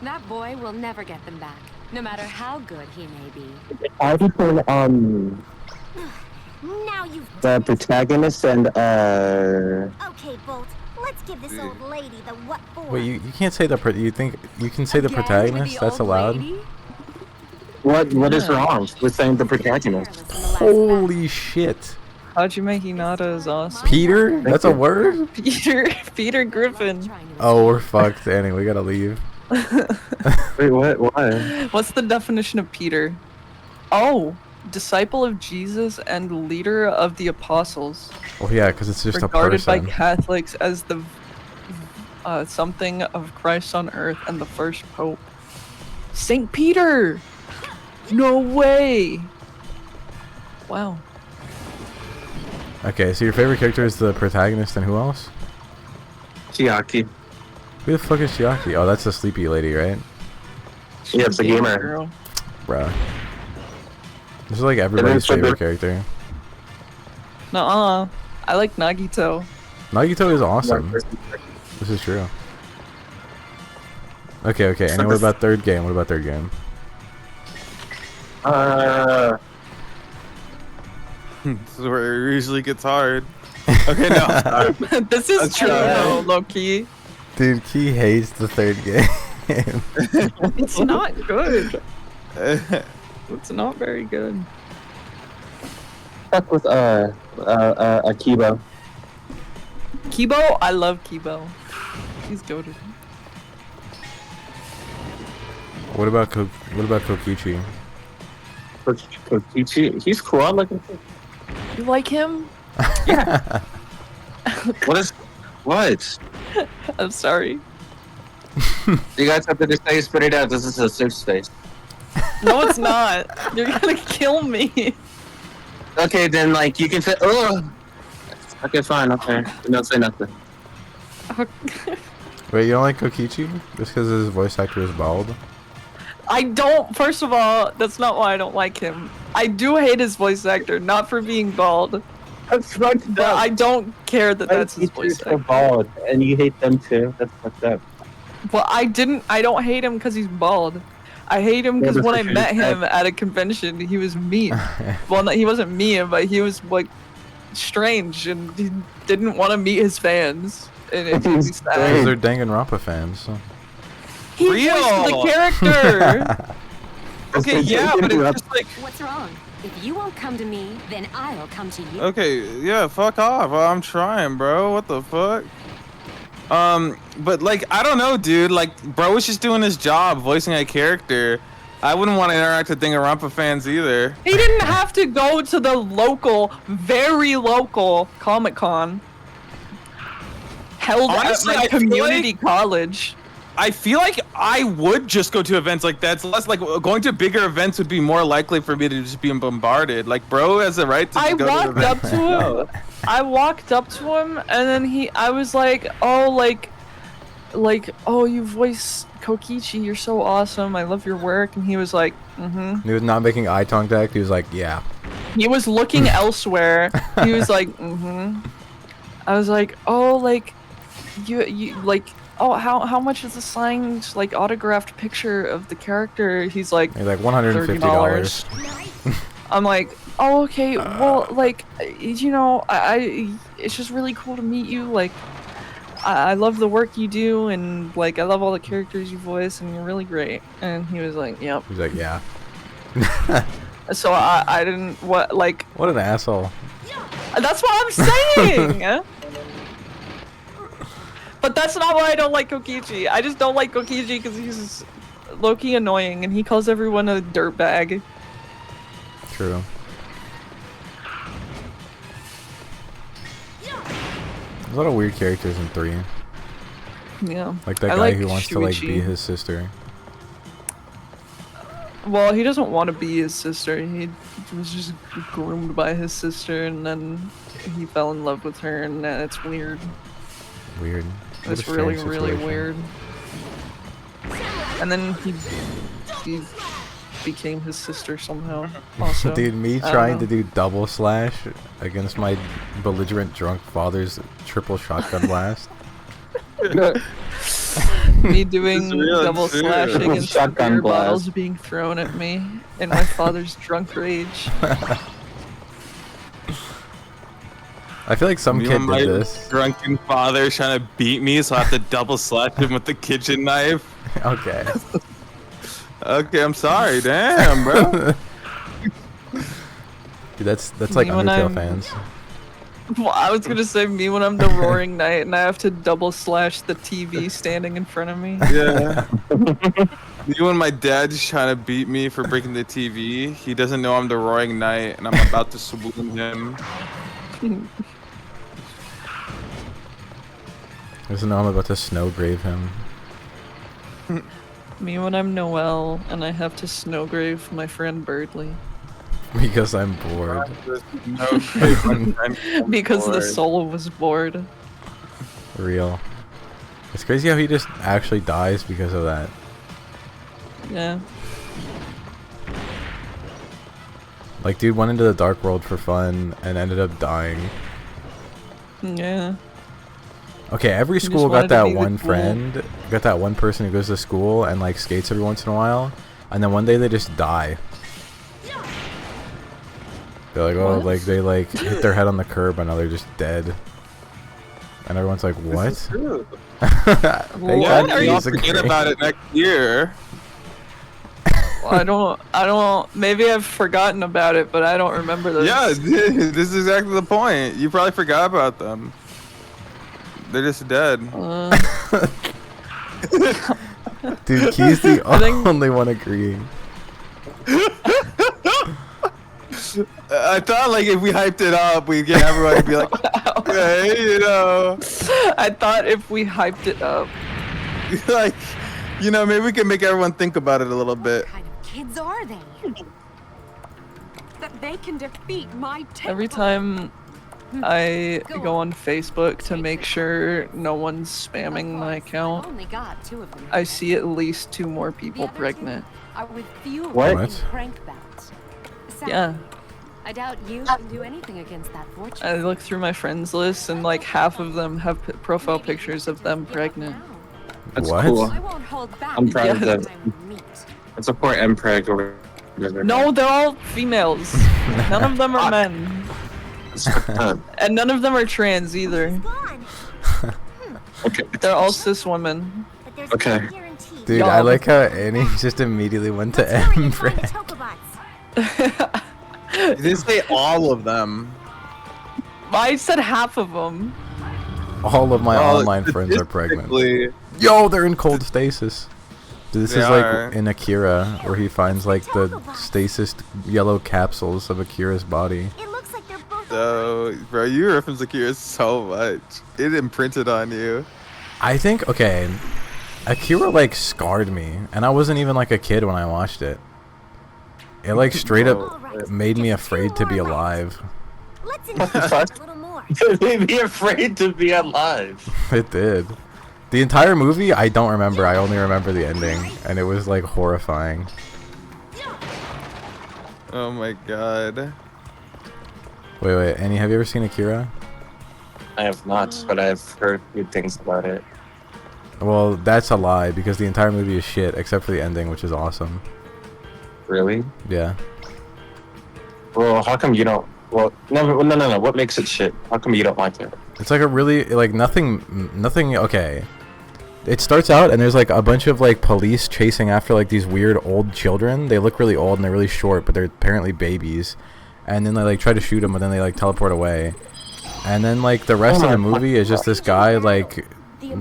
E: that boy will never get them back, no matter how good he may be.
C: I between
E: Now you've
C: the protagonist and
F: Okay, Bolt. Let's give this old lady the what for.
A: Wait, you can't say you think you can say the
E: Again with
A: protagonist?
E: the
A: That's
E: old
A: allowed?
E: lady?
C: what is
B: Yeah.
C: wrong with saying the protagonist?
E: Careless in the last
A: Holy shit.
B: Hajime Hinata is awesome.
A: Peter? That's a word?
B: Peter Griffin.
E: battle.
A: Oh, we're fucked, Annie. We gotta leave.
C: Wait, what? Why?
B: What's the definition of Peter? Oh, disciple of Jesus and leader of the apostles.
A: Well, yeah, because it's just a
B: Regarded by
A: person.
B: Catholics as the something of Christ on earth and the first pope. Saint Peter! No way! Wow.
A: Okay, so your favorite character is the protagonist and who else?
C: Chiaki.
A: Who the fuck is Chiaki? Oh, that's the sleepy lady, right?
C: Yeah, it's a gamer.
B: Girl.
A: Bruh. This is like everybody's
C: for the-
A: favorite character.
B: Nuh-uh. I like Nagito.
A: Nagito is awesome. This is true. Okay, okay. And what about third game? What about third game?
D: This is where it usually gets hard. Okay, no.
B: This is
D: That's
B: true
D: right.
B: though, low-key.
A: Dude, Key hates the third game.
B: It's not good. It's not very good.
C: Stuck with Akibo.
B: Kibo? I love Kibo. He's goated.
A: What about Kokichi?
C: Kokichi. He's cool. I like him.
B: You like him?
C: What is? What?
B: I'm sorry.
C: You guys have to say spit it out. This is a safe space.
B: No, it's not. You're gonna kill me.
C: Okay, then like you can say. Oh. Okay, fine. Okay, don't say nothing.
A: Wait, you don't like Kokichi? Just because his voice actor is bald?
B: I don't. First of all, that's not why I don't like him. I do hate his voice actor, not for being bald.
C: That's fucked
B: But I don't care that that's his voice actor.
C: bald, and you hate them too. That's fucked up.
B: Well, I don't hate him because he's bald. I hate him because
C: Yeah,
B: when I
C: that's
B: met
C: what
B: him at a convention, he was mean. Well, no, he wasn't mean, but he was like strange and he didn't want to meet his fans. And it made me
A: Because
B: sad.
A: they're Danganronpa fans. So.
B: He
D: Real.
B: voiced the character.
D: Okay, yeah, but it's just like.
E: What's wrong? If you won't come to me, then I'll come to you.
D: Okay, yeah, fuck off. I'm trying, bro. What the fuck? But like, I don't know, dude. Like, bro was just doing his job, voicing a character. I wouldn't want to interact with Danganronpa fans either.
B: He didn't have to go to the local, very local Comic-Con held
D: Honestly,
B: at
D: I
B: like
D: feel
B: community
D: like-
B: college.
D: I feel like I would just go to events like that. It's less like going to bigger events would be more likely for me to just be bombarded. Like, bro has a right to
B: I
D: go to
B: walked
D: events.
B: up to him. I walked up to him, and then I was like, oh, oh, you voice Kokichi, you're so awesome. I love your work. And he was like, mm-hmm.
A: He was not making eye contact. He was like, yeah.
B: He was looking elsewhere. He was like, mm-hmm. I was like, oh, like, you like, oh, how much is a signed, like, autographed picture of the character? He's like,
A: He's like $150.
B: $30. I'm like, oh, okay, well, like, you know, it's just really cool to meet you. Like, I love the work you do, and, like, I love all the characters you voice, and you're really great. And he was like, yep.
A: He's like, yeah.
B: So I didn't, like,
A: What an asshole.
B: that's what I'm saying! But that's not why I don't like Kokichi. I just don't like Kokichi because he's low-key annoying, and he calls everyone a dirtbag.
A: True. There's a lot of weird characters in 3.
B: Yeah.
A: Like that
B: I
A: guy
B: like
A: who wants to like
B: Shuichi.
A: be his sister.
B: Well, he doesn't want to be his sister. He was just groomed by his sister, and then he fell in love with her, and it's weird.
A: Weird. What a
B: It's really,
A: strange
B: really
A: situation.
B: weird. And then he became his sister somehow. Also,
A: Dude, me
B: I don't
A: trying
B: know.
A: to do double slash against my belligerent drunk father's triple shotgun blast.
B: Me doing
D: It's real
B: double
D: too.
B: slash against
C: Shotgun
B: beer
C: blast.
B: bottles being thrown at me in my father's drunk rage.
A: I feel like some
D: Me
A: kid
D: and my
A: did this.
D: drunken father trying to beat me, so I have to double slash him with the kitchen knife.
A: Okay.
D: Okay, I'm sorry. Damn, bro.
A: Dude, that's like
B: Me when
A: Undertale
B: I'm-
A: fans.
B: Well, I was gonna say me when I'm the Roaring Knight and I have to double slash the TV standing in front of me.
D: Yeah. Me when my dad's trying to beat me for breaking the TV. He doesn't know I'm the Roaring Knight, and I'm about to swoon him.
A: Doesn't know I'm about to snow grave him.
B: Me when I'm Noelle and I have to snow grave my friend Birdley.
A: Because I'm bored.
D: No,
B: Because the
D: Lord.
B: soul was bored.
A: Real. It's crazy how he just actually dies because of that.
B: Yeah.
A: Like, dude went into the dark world for fun and ended up dying.
B: Yeah.
A: Okay, every
B: just
A: school
B: wanted
A: got
B: to
A: that
B: be the
A: one
B: cool-
A: friend, got that one person who goes to school and like skates every once in a while, and then one day they just die. They're like, oh,
B: What?
A: like they like hit their head on the curb and now they're just dead. And everyone's like, what?
D: True.
A: Thank
B: What
A: God
B: are you-
D: I'll
A: he's
D: forget
A: agreeing.
D: about it next year.
B: Well, I don't, maybe I've forgotten about it, but I don't remember this.
D: Yeah, this is exactly the point. You probably forgot about them. They're just dead.
A: Dude, Key's the
B: I think-
A: only one agreeing.
D: I thought like if we hyped it up, we'd get everyone to be like, okay, you know,
B: I thought if we hyped it up.
D: like, you know, maybe we can make everyone think about it a little bit.
E: What kind of kids are they? That they can defeat my
B: Every time I go on Facebook to make sure no one's spamming my account,
E: Only got 2 of them.
B: I see at least 2 more
E: The
B: people
E: other 2
B: pregnant.
E: Are with few
C: What?
E: in crank bouts. Sadly,
B: Yeah.
E: I doubt you can do anything against that fortune.
B: I look through my friends list and like half of them have profile pictures of them pregnant.
C: That's
A: What?
C: cool.
E: I won't hold back.
C: I'm proud of
B: Yeah.
C: them.
E: Time we meet.
C: I support MPreg over.
B: No, they're all females. None of them are men. And none of them are trans either.
F: Gone.
C: Okay.
B: They're all cis women.
F: But there's
C: Okay.
F: no guarantee.
A: Dude,
B: Y'all-
A: I like how Annie just immediately went to
F: Let's hurry
A: M
F: and find the
A: friend.
F: TokTobot.
D: You didn't say all of them.
B: I said half of them.
A: All of my
D: Well,
A: online friends are pregnant.
D: statistically,
A: Yo, they're in cold stasis. Dude, this
D: They
A: is
D: are.
A: like in Akira, where he finds like the stasis yellow capsules of Akira's body.
F: It looks like they're both.
D: so, bro, you reference Akira so much. It imprinted on you.
A: I think, okay, Akira like scarred me, and I wasn't even like a kid when I watched it. It like straight up
F: Alright,
A: made me
F: just 2
A: afraid to be
F: more left.
A: alive.
F: Let's invest a little more.
C: They'd be afraid to be alive.
A: It did. The entire movie, I don't remember. I only remember the ending, and it was like horrifying.
D: Oh my god.
A: Wait, Annie, have you ever seen Akira?
C: I have not, but I've heard good things about it.
A: Well, that's a lie because the entire movie is shit except for the ending, which is awesome.
C: Really?
A: Yeah.
C: Well, how come you don't? Well, no. What makes it shit? How come you don't like it?
A: It's like a really like nothing. Okay. It starts out and there's like a bunch of like police chasing after like these weird old children. They look really old and they're really short, but they're apparently babies. And then they like try to shoot them, but then they like teleport away. And then like the rest of the movie is just this guy like he's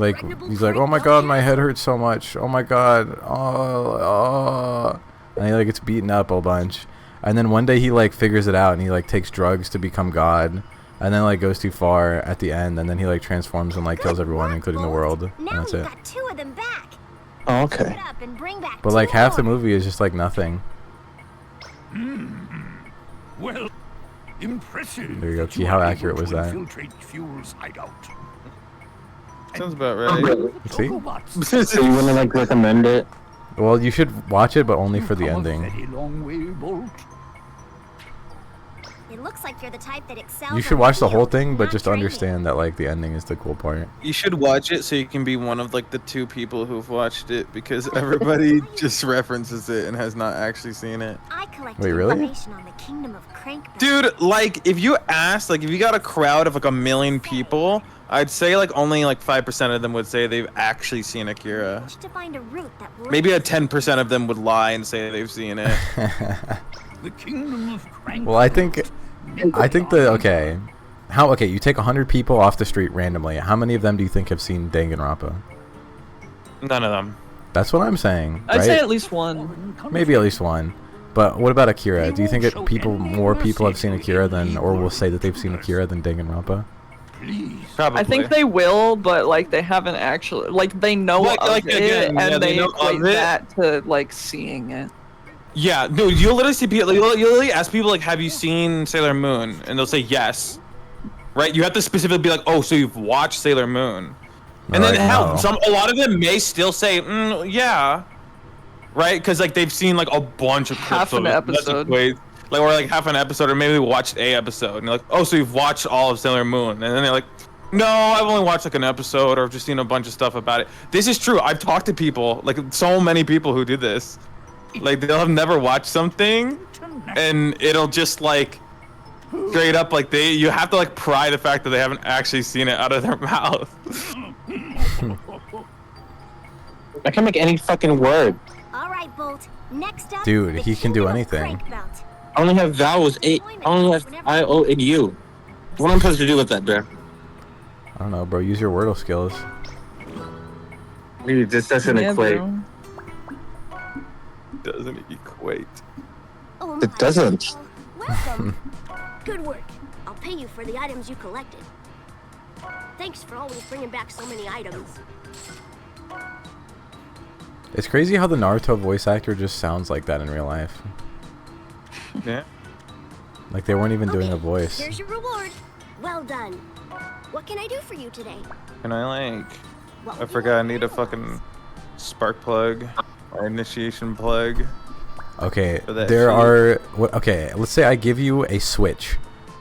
A: like, oh my god, my head hurts so much. Oh my god. Oh. And he like gets beaten up a bunch. And then one day he like figures it out and he like takes drugs to become God. And then like goes too far at the end, and then he like transforms and like kills everyone, including the world. And
F: Now
A: that's
F: we've
A: it.
F: got 2 of them back.
C: Oh,
F: Put
C: okay.
F: it up and bring back
A: But
F: 2
A: like half the
F: more.
A: movie is just like nothing.
G: Well, impressive.
A: There you go,
G: that
A: Key,
G: you
A: how
G: are
A: accurate
G: able
A: was
G: to
A: that?
G: infiltrate Fuel's hideout.
D: Sounds about right.
A: See?
G: Tokobots.
C: So you wouldn't like recommend it?
A: Well, you should watch it, but only for the
G: Come a
A: ending.
G: very long way, Bolt.
F: It looks like you're the type that excels.
A: You should
F: on
A: watch the whole
F: field,
A: thing, but
F: not
A: just
F: training.
A: understand that like the ending is the cool part.
D: You should watch it so you can be one of like the 2 people who've watched it, because everybody just references it and has not actually seen it.
F: I collected
A: Wait, really?
F: information on the kingdom of Crankback.
D: Dude, like if you asked, like if you got a crowd of like 1 million people, I'd say like only like 5% of them would say they've actually seen Akira.
F: To find a route that
D: Maybe
F: leads-
D: 10% of them would lie and say they've seen it.
G: The kingdom of Crank.
A: Well, I think okay. Okay, you take 100 people off the street randomly. How many of them do you think have seen Danganronpa?
D: None of them.
A: That's what I'm saying,
B: I'd
A: right?
B: say at least one.
A: Maybe at least one. But what about Akira? Do you think more people have seen Akira than, or will say that they've seen Akira than Danganronpa?
G: Please.
D: Probably.
B: I think they will, but like they haven't actually like they know
D: Like,
B: of it
D: again, yeah,
B: and
D: they
B: they
D: know
B: equate
D: of it.
B: that to like seeing it.
D: Yeah, dude, you'll literally see people. You'll literally ask people like, "Have you seen Sailor Moon?" And they'll say yes. Right? You have to specifically be like, "Oh, so you've watched Sailor Moon?" And then
A: Right,
D: hell,
A: no.
D: a lot of them may still say, "Yeah," right? Because like they've seen like a bunch of
B: Half
D: clips
B: an
D: of it. That's
B: episode.
D: equate- like or like half an episode, or maybe watched a episode. And you're like, "Oh, so you've watched all of Sailor Moon?" And then they're like, "No, I've only watched like an episode, or just seen a bunch of stuff about it." This is true. I've talked to people, like so many people who do this. Like they'll have never watched something, and it'll just like straight up like you have to like pry the fact that they haven't actually seen it out of their mouth.
C: I can make any fucking word.
F: All right, Bolt. Next up,
A: Dude,
F: the
A: he can do
F: kingdom of
A: anything.
F: Crankbelt.
C: I only have vowels. I only have I, O, and U. What am I supposed to do with that, bro?
A: I don't know, bro. Use your Wordle skills.
C: Dude, this doesn't
B: Yeah,
C: equate.
B: bro.
D: Doesn't equate.
F: Oh
C: It
F: my.
C: doesn't.
F: Welcome. Good work. I'll pay you for the items you collected. Thanks for always bringing back so many items.
A: It's crazy how the Naruto voice actor just sounds like that in real life.
D: Yeah.
A: Like they weren't even doing a
F: Okay,
A: voice.
F: Here's your reward. Well done. What can I do for you today?
D: Can I like?
F: What
D: I
F: would you
D: forgot. I
F: like
D: need a
F: for
D: fucking spark plug or initiation plug.
A: Okay,
D: For that
A: there
D: shit.
A: are. Okay, let's say I give you a Switch,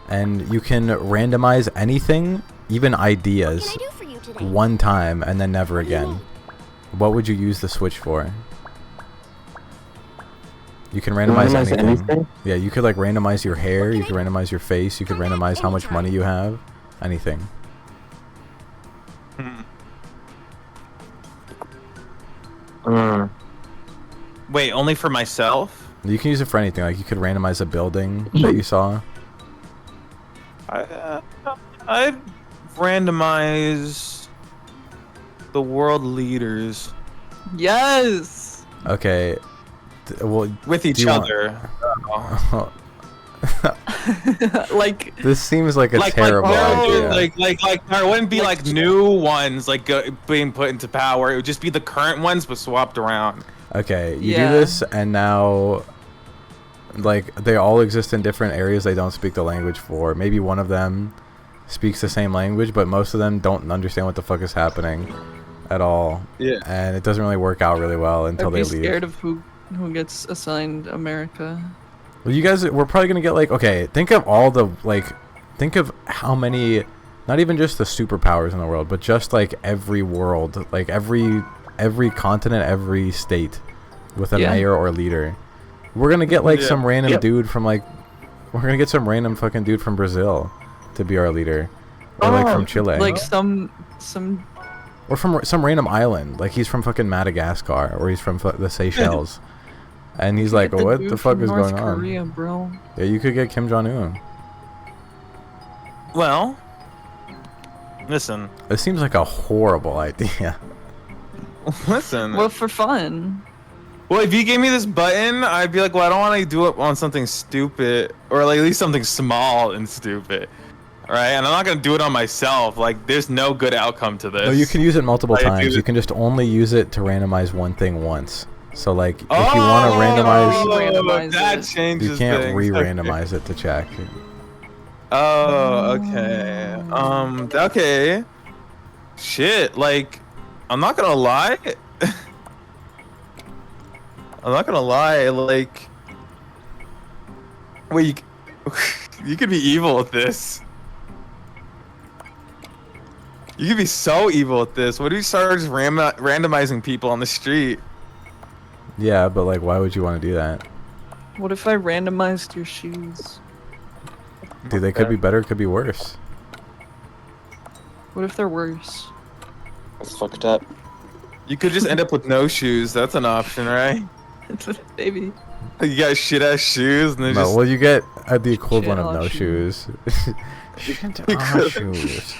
A: and you can randomize anything, even
F: What
A: ideas,
F: can I do for you today?
A: one time and then never
F: What do you
A: again.
F: mean?
A: What would you use the Switch for? You can randomize
C: Randomize
A: anything.
C: anything?
A: Yeah, you could like randomize your hair, you
F: can
A: could
F: I do?
A: randomize your face, you could
F: Come back
A: randomize how much
F: anytime.
A: money you have, anything.
C: Mm.
D: Wait, only for myself?
A: You can use it for anything. Like you could randomize a building that you saw.
D: I'd randomize the world leaders
B: Yes.
A: Okay. Well,
D: with each
A: Do you want-
D: other.
B: Like
A: this seems like a
D: Like
A: terrible idea.
D: like there wouldn't be like new ones like being put into power. It would just be the current ones but swapped around.
A: Okay, you
B: Yeah.
A: do this, and now, like, they all exist in different areas they don't speak the language for. Maybe one of them speaks the same language, but most of them don't understand what the fuck is happening at all.
D: Yeah.
A: And it doesn't really work out really well until
B: I'd
A: they
B: be
A: leave.
B: scared of who gets assigned America.
A: Well, you guys, we're probably gonna get like, okay, think of all the think of how many, not even just the superpowers in the world, but just like every world, like every continent, every state, with a
B: Yeah.
A: mayor or leader. We're gonna get like
D: Yeah.
A: some random
C: Yep.
A: dude from like, we're gonna get some random fucking dude from Brazil to be our leader, or like from Chile,
B: Like some
A: or from some random island, like he's from fucking Madagascar, or he's from the Seychelles. And he's like,
B: get
A: what
B: dude
A: the fuck
B: from
A: is
B: North
A: going on?
B: Korea, bro.
A: Yeah, you could get Kim Jong-un.
D: Well, listen.
A: It seems like a horrible idea.
D: Listen.
B: Well, for fun.
D: Well, if you gave me this button, I'd be like, well, I don't want to do it on something stupid, or like at least something small and stupid, right? And I'm not gonna do it on myself. Like, there's no good outcome to this.
A: No, you can use it multiple
D: Like,
A: times.
D: dude.
A: You can just only use it to randomize one thing once. So, like, if
D: Oh,
A: you want to randomize,
B: Re-randomize
D: that
B: it.
D: changes
A: you can't
D: things.
A: re-randomize it to check.
D: Oh, okay. Okay. Shit, like, I'm not gonna lie. I'm not gonna lie, like, wait, you could be evil with this. You could be so evil with this. What if you start just randomizing people on the street?
A: Yeah, but like, why would you want to do that?
B: What if I randomized your shoes?
A: Dude, they could be better, could be worse.
B: What if they're worse?
C: That's fucked up.
D: You could just end up with no shoes. That's an option, right?
B: Maybe.
D: You got shit ass shoes, and then
A: No,
D: just
A: well, you get the equivalent of
B: Shit
A: no
B: on
A: shoes. Shit
D: You
A: on
D: could.
A: shoes.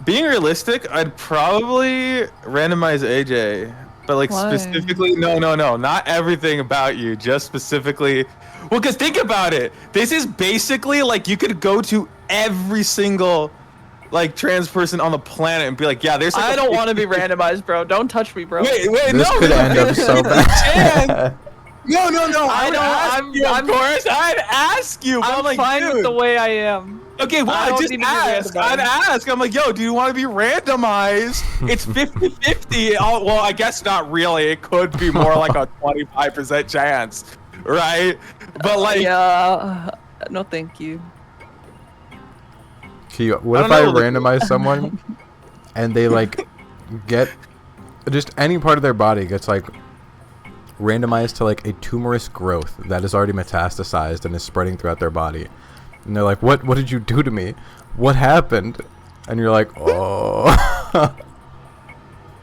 D: Being realistic, I'd probably randomize AJ, but like
B: Why?
D: specifically, no, not everything about you, just specifically. Well, because think about it. This is basically like you could go to every single like trans person on the planet and be like, yeah, there's. Like
B: I don't want to be randomized, bro. Don't touch me, bro.
D: Wait,
A: This
D: no,
A: could end up so bad.
D: No.
B: I
D: would
B: don't-
D: ask
B: I'm-
D: you, of
B: I'm-
D: course, I'd ask you. But
B: I'm
D: like,
B: fine
D: dude.
B: with the way I am.
D: Okay, well,
B: I
D: I
B: don't
D: just
B: need to be
D: asked.
B: randomized.
D: I'd ask. I'm like, yo, do you want to be randomized? It's 50-50. Well, I guess not really. It could be more like a 25% chance, right? But like,
B: Yeah. No, thank you.
A: What
D: I
A: if I
D: don't know, like-
A: randomize someone and they like get just any part of their body gets like randomized to like a tumorous growth that is already metastasized and is spreading throughout their body, and they're like, what did you do to me? What happened? And you're like, oh.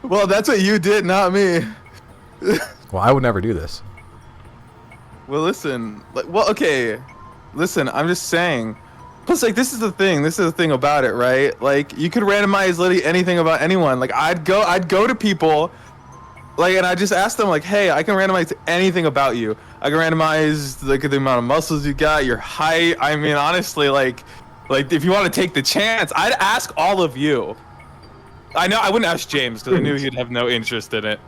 D: well, that's what you did, not me.
A: Well, I would never do this.
D: Well, listen. Well, okay. Listen, I'm just saying. Plus, like, this is the thing. This is the thing about it, right? Like, you could randomize literally anything about anyone. Like, I'd go to people, like, and I just ask them, like, hey, I can randomize anything about you. I can randomize like the amount of muscles you got, your height. I mean, honestly, like if you want to take the chance, I'd ask all of you. I know I wouldn't ask James because I knew he'd have no interest in it.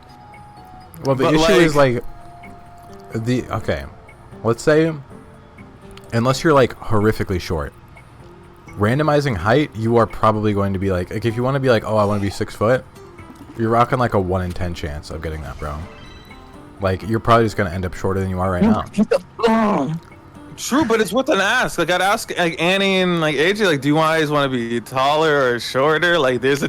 A: Well, the
D: But,
A: issue is
D: like-
A: okay, let's say, unless you're like horrifically short, randomizing height, you are probably going to be like if you want to be like, oh, I want to be 6 foot, you're rocking like a 1 in 10 chance of getting that, bro. Like, you're probably just gonna end up shorter than you are right now.
D: True, but it's with an ask. Like, I'd ask like Annie and like AJ, like, do you guys want to be taller or shorter? Like, there's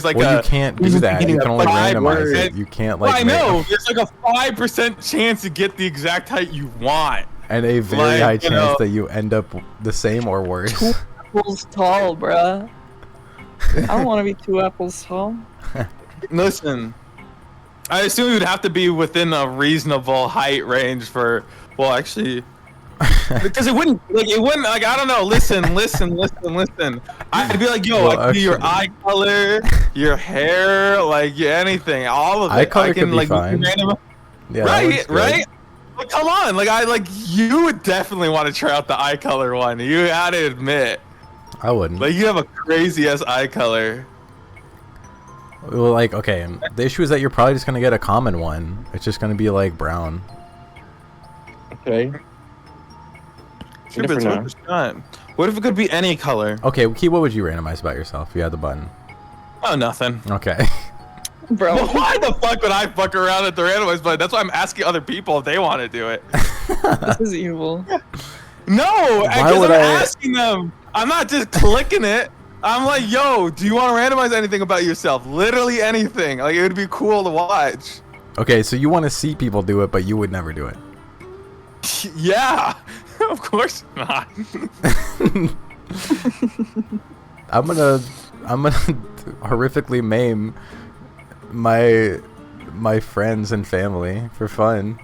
D: like
A: Well,
D: a.
A: you can't do that. You can only randomize it. You can't like.
D: Well, I
A: make-
D: know. There's like a 5% chance to get the exact height you want.
A: and a very
D: Like,
A: high
D: you
A: chance
D: know-
A: that you end up the same or worse.
B: 2 apples tall, bruh. I don't want to be 2 apples tall.
D: Listen, I assume you'd have to be within a reasonable height range for. Well, actually. Because it wouldn't like I don't know. Listen. I'd be like, yo,
A: Well,
D: I could be your eye
A: actually-
D: color, your hair, like anything, all of it.
A: Eye color
D: I can
A: could be
D: like
A: fine.
D: random-
A: Yeah, that one's
D: right.
A: good.
D: Like, come on, you would definitely want to try out the eye color one. You had to admit,
A: I wouldn't.
D: like you have a crazy ass eye color.
A: Well, like, okay, the issue is that you're probably just gonna get a common one. It's just gonna be like brown.
C: Okay.
D: Sure,
C: never
D: but
C: know.
D: it's not. What if it could be any color?
A: Okay, Key, what would you randomize about yourself if you had the button?
D: Oh, nothing.
A: Okay.
B: Bro.
D: Well, why the fuck would I fuck around at the randomized button? That's why I'm asking other people if they want to do it.
B: This is evil.
D: No,
A: Why
D: because
A: would
D: I'm
A: I-
D: asking them. I'm not just clicking it. I'm like, yo, do you want to randomize anything about yourself? Literally anything. Like, it would be cool to watch.
A: Okay, so you want to see people do it, but you would never do it.
D: Yeah, of course not.
A: I'm gonna horrifically maim my friends and family for fun.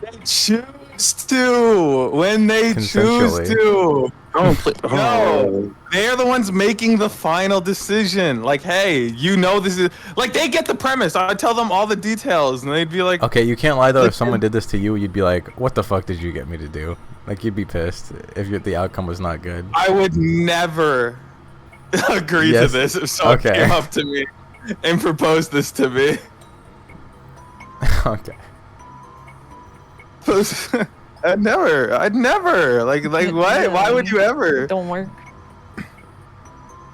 D: They choose to when they choose
A: Consensually.
D: to.
C: Oh, please.
D: No, they're the ones making the final decision. Like, hey, you know this is like they get the premise. I tell them all the details, and they'd be like,
A: Okay, you can't lie though. If someone did this to you, you'd be like, "What the fuck did you get me to do?" Like, you'd be pissed if the outcome was not good.
D: I would never agree
A: Yes.
D: to this if someone
A: Okay.
D: came up to me and proposed this to me.
A: Okay.
D: I'd never. Like what? Why would you ever?
B: Don't work.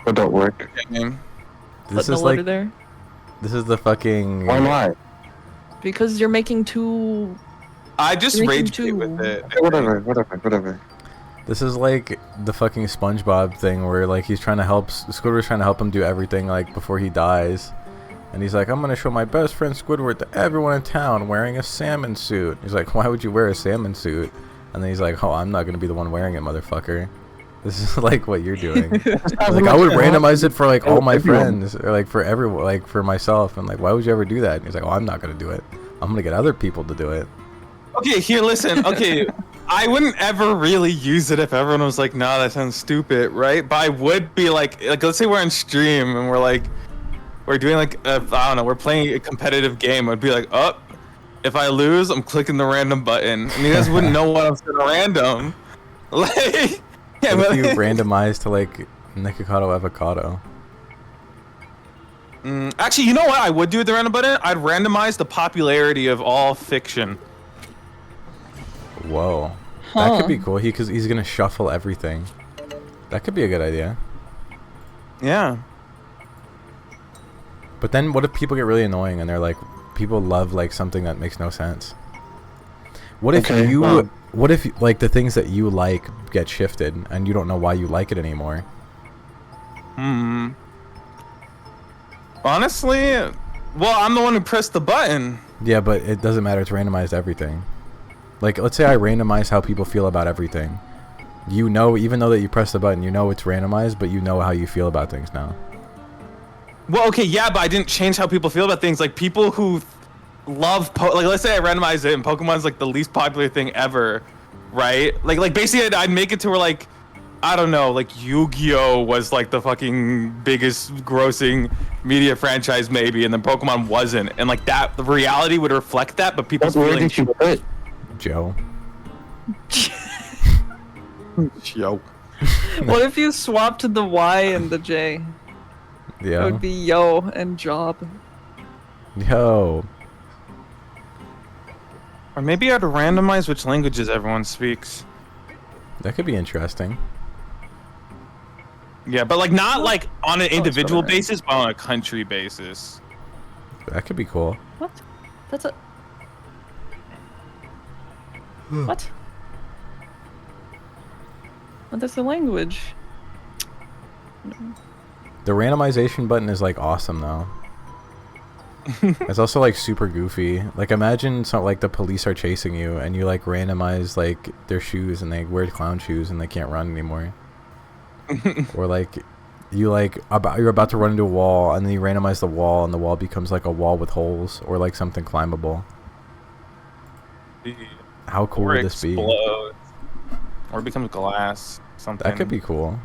C: It don't work.
A: This
B: Put
A: is
B: no
A: like
B: letter there.
A: This is the fucking.
C: Why not?
B: Because you're making two.
D: I just
B: Making
D: rage
B: two.
D: quit with it.
C: Whatever.
A: This is like the fucking SpongeBob thing where like he's trying to help Squidward's trying to help him do everything like before he dies, and he's like, I'm gonna show my best friend Squidward to everyone in town wearing a salmon suit. He's like, why would you wear a salmon suit? And then he's like, oh, I'm not gonna be the one wearing it, motherfucker. This is like what you're doing. Like I would randomize it for like all my friends or like for everyone, like for myself. And like, why would you ever do that? And he's like, oh, I'm not gonna do it. I'm gonna get other people to do it.
D: Okay, here, listen. Okay, I wouldn't ever really use it if everyone was like, "Nah, that sounds stupid," right? But I would be like, let's say we're on stream and we're doing like, I don't know, we're playing a competitive game. I'd be like, oh, if I lose, I'm clicking the random button, and you guys wouldn't know what I'm saying random. Like, yeah,
A: What
D: but
A: if you randomize to like Nikocado Avocado?
D: Actually, you know what I would do with the random button? I'd randomize the popularity of all fiction.
A: Whoa, that could be cool. Because he's gonna shuffle everything. That could be a good idea.
D: Yeah.
A: But then, what if people get really annoying and they're like, people love like something that makes no sense? What if what if like the things that you like get shifted and you don't know why you like it anymore?
D: Honestly, well, I'm the one who pressed the button.
A: Yeah, but it doesn't matter. It's randomized everything. Like, let's say I randomize how people feel about everything. You know, even though that you press the button, you know it's randomized, but you know how you feel about things now.
D: Well, okay, yeah, but I didn't change how people feel about things. Like, people who love, like, let's say I randomize it and Pokemon's, like, the least popular thing ever, right? Like basically, I'd make it to where, like, I don't know, like, Yu-Gi-Oh! Was, like, the fucking biggest grossing media franchise, maybe, and then Pokemon wasn't. And, like, that, the reality would reflect that, but people's
C: Where
D: feelings...
C: did you put?
A: Joe.
D: Yo.
B: What if you swapped the Y and the J?
A: Yeah.
B: It would be yo and job.
A: Yo.
D: Or maybe I'd randomize which languages everyone speaks.
A: That could be interesting.
D: Yeah, but like not like on an individual
B: alright.
D: basis, but on a country basis.
A: That could be cool.
B: What? That's a. What? What is the language?
A: The randomization button is like awesome though. It's also like super goofy. Like imagine like the police are chasing you and you like randomize like their shoes and they wear clown shoes and they can't run anymore. Or like you like you're about to run into a wall and then you randomize the wall and the wall becomes like a wall with holes or like something climbable. How cool
D: Or
A: would this be?
D: explodes. Or it becomes glass. Something.
A: That could be cool.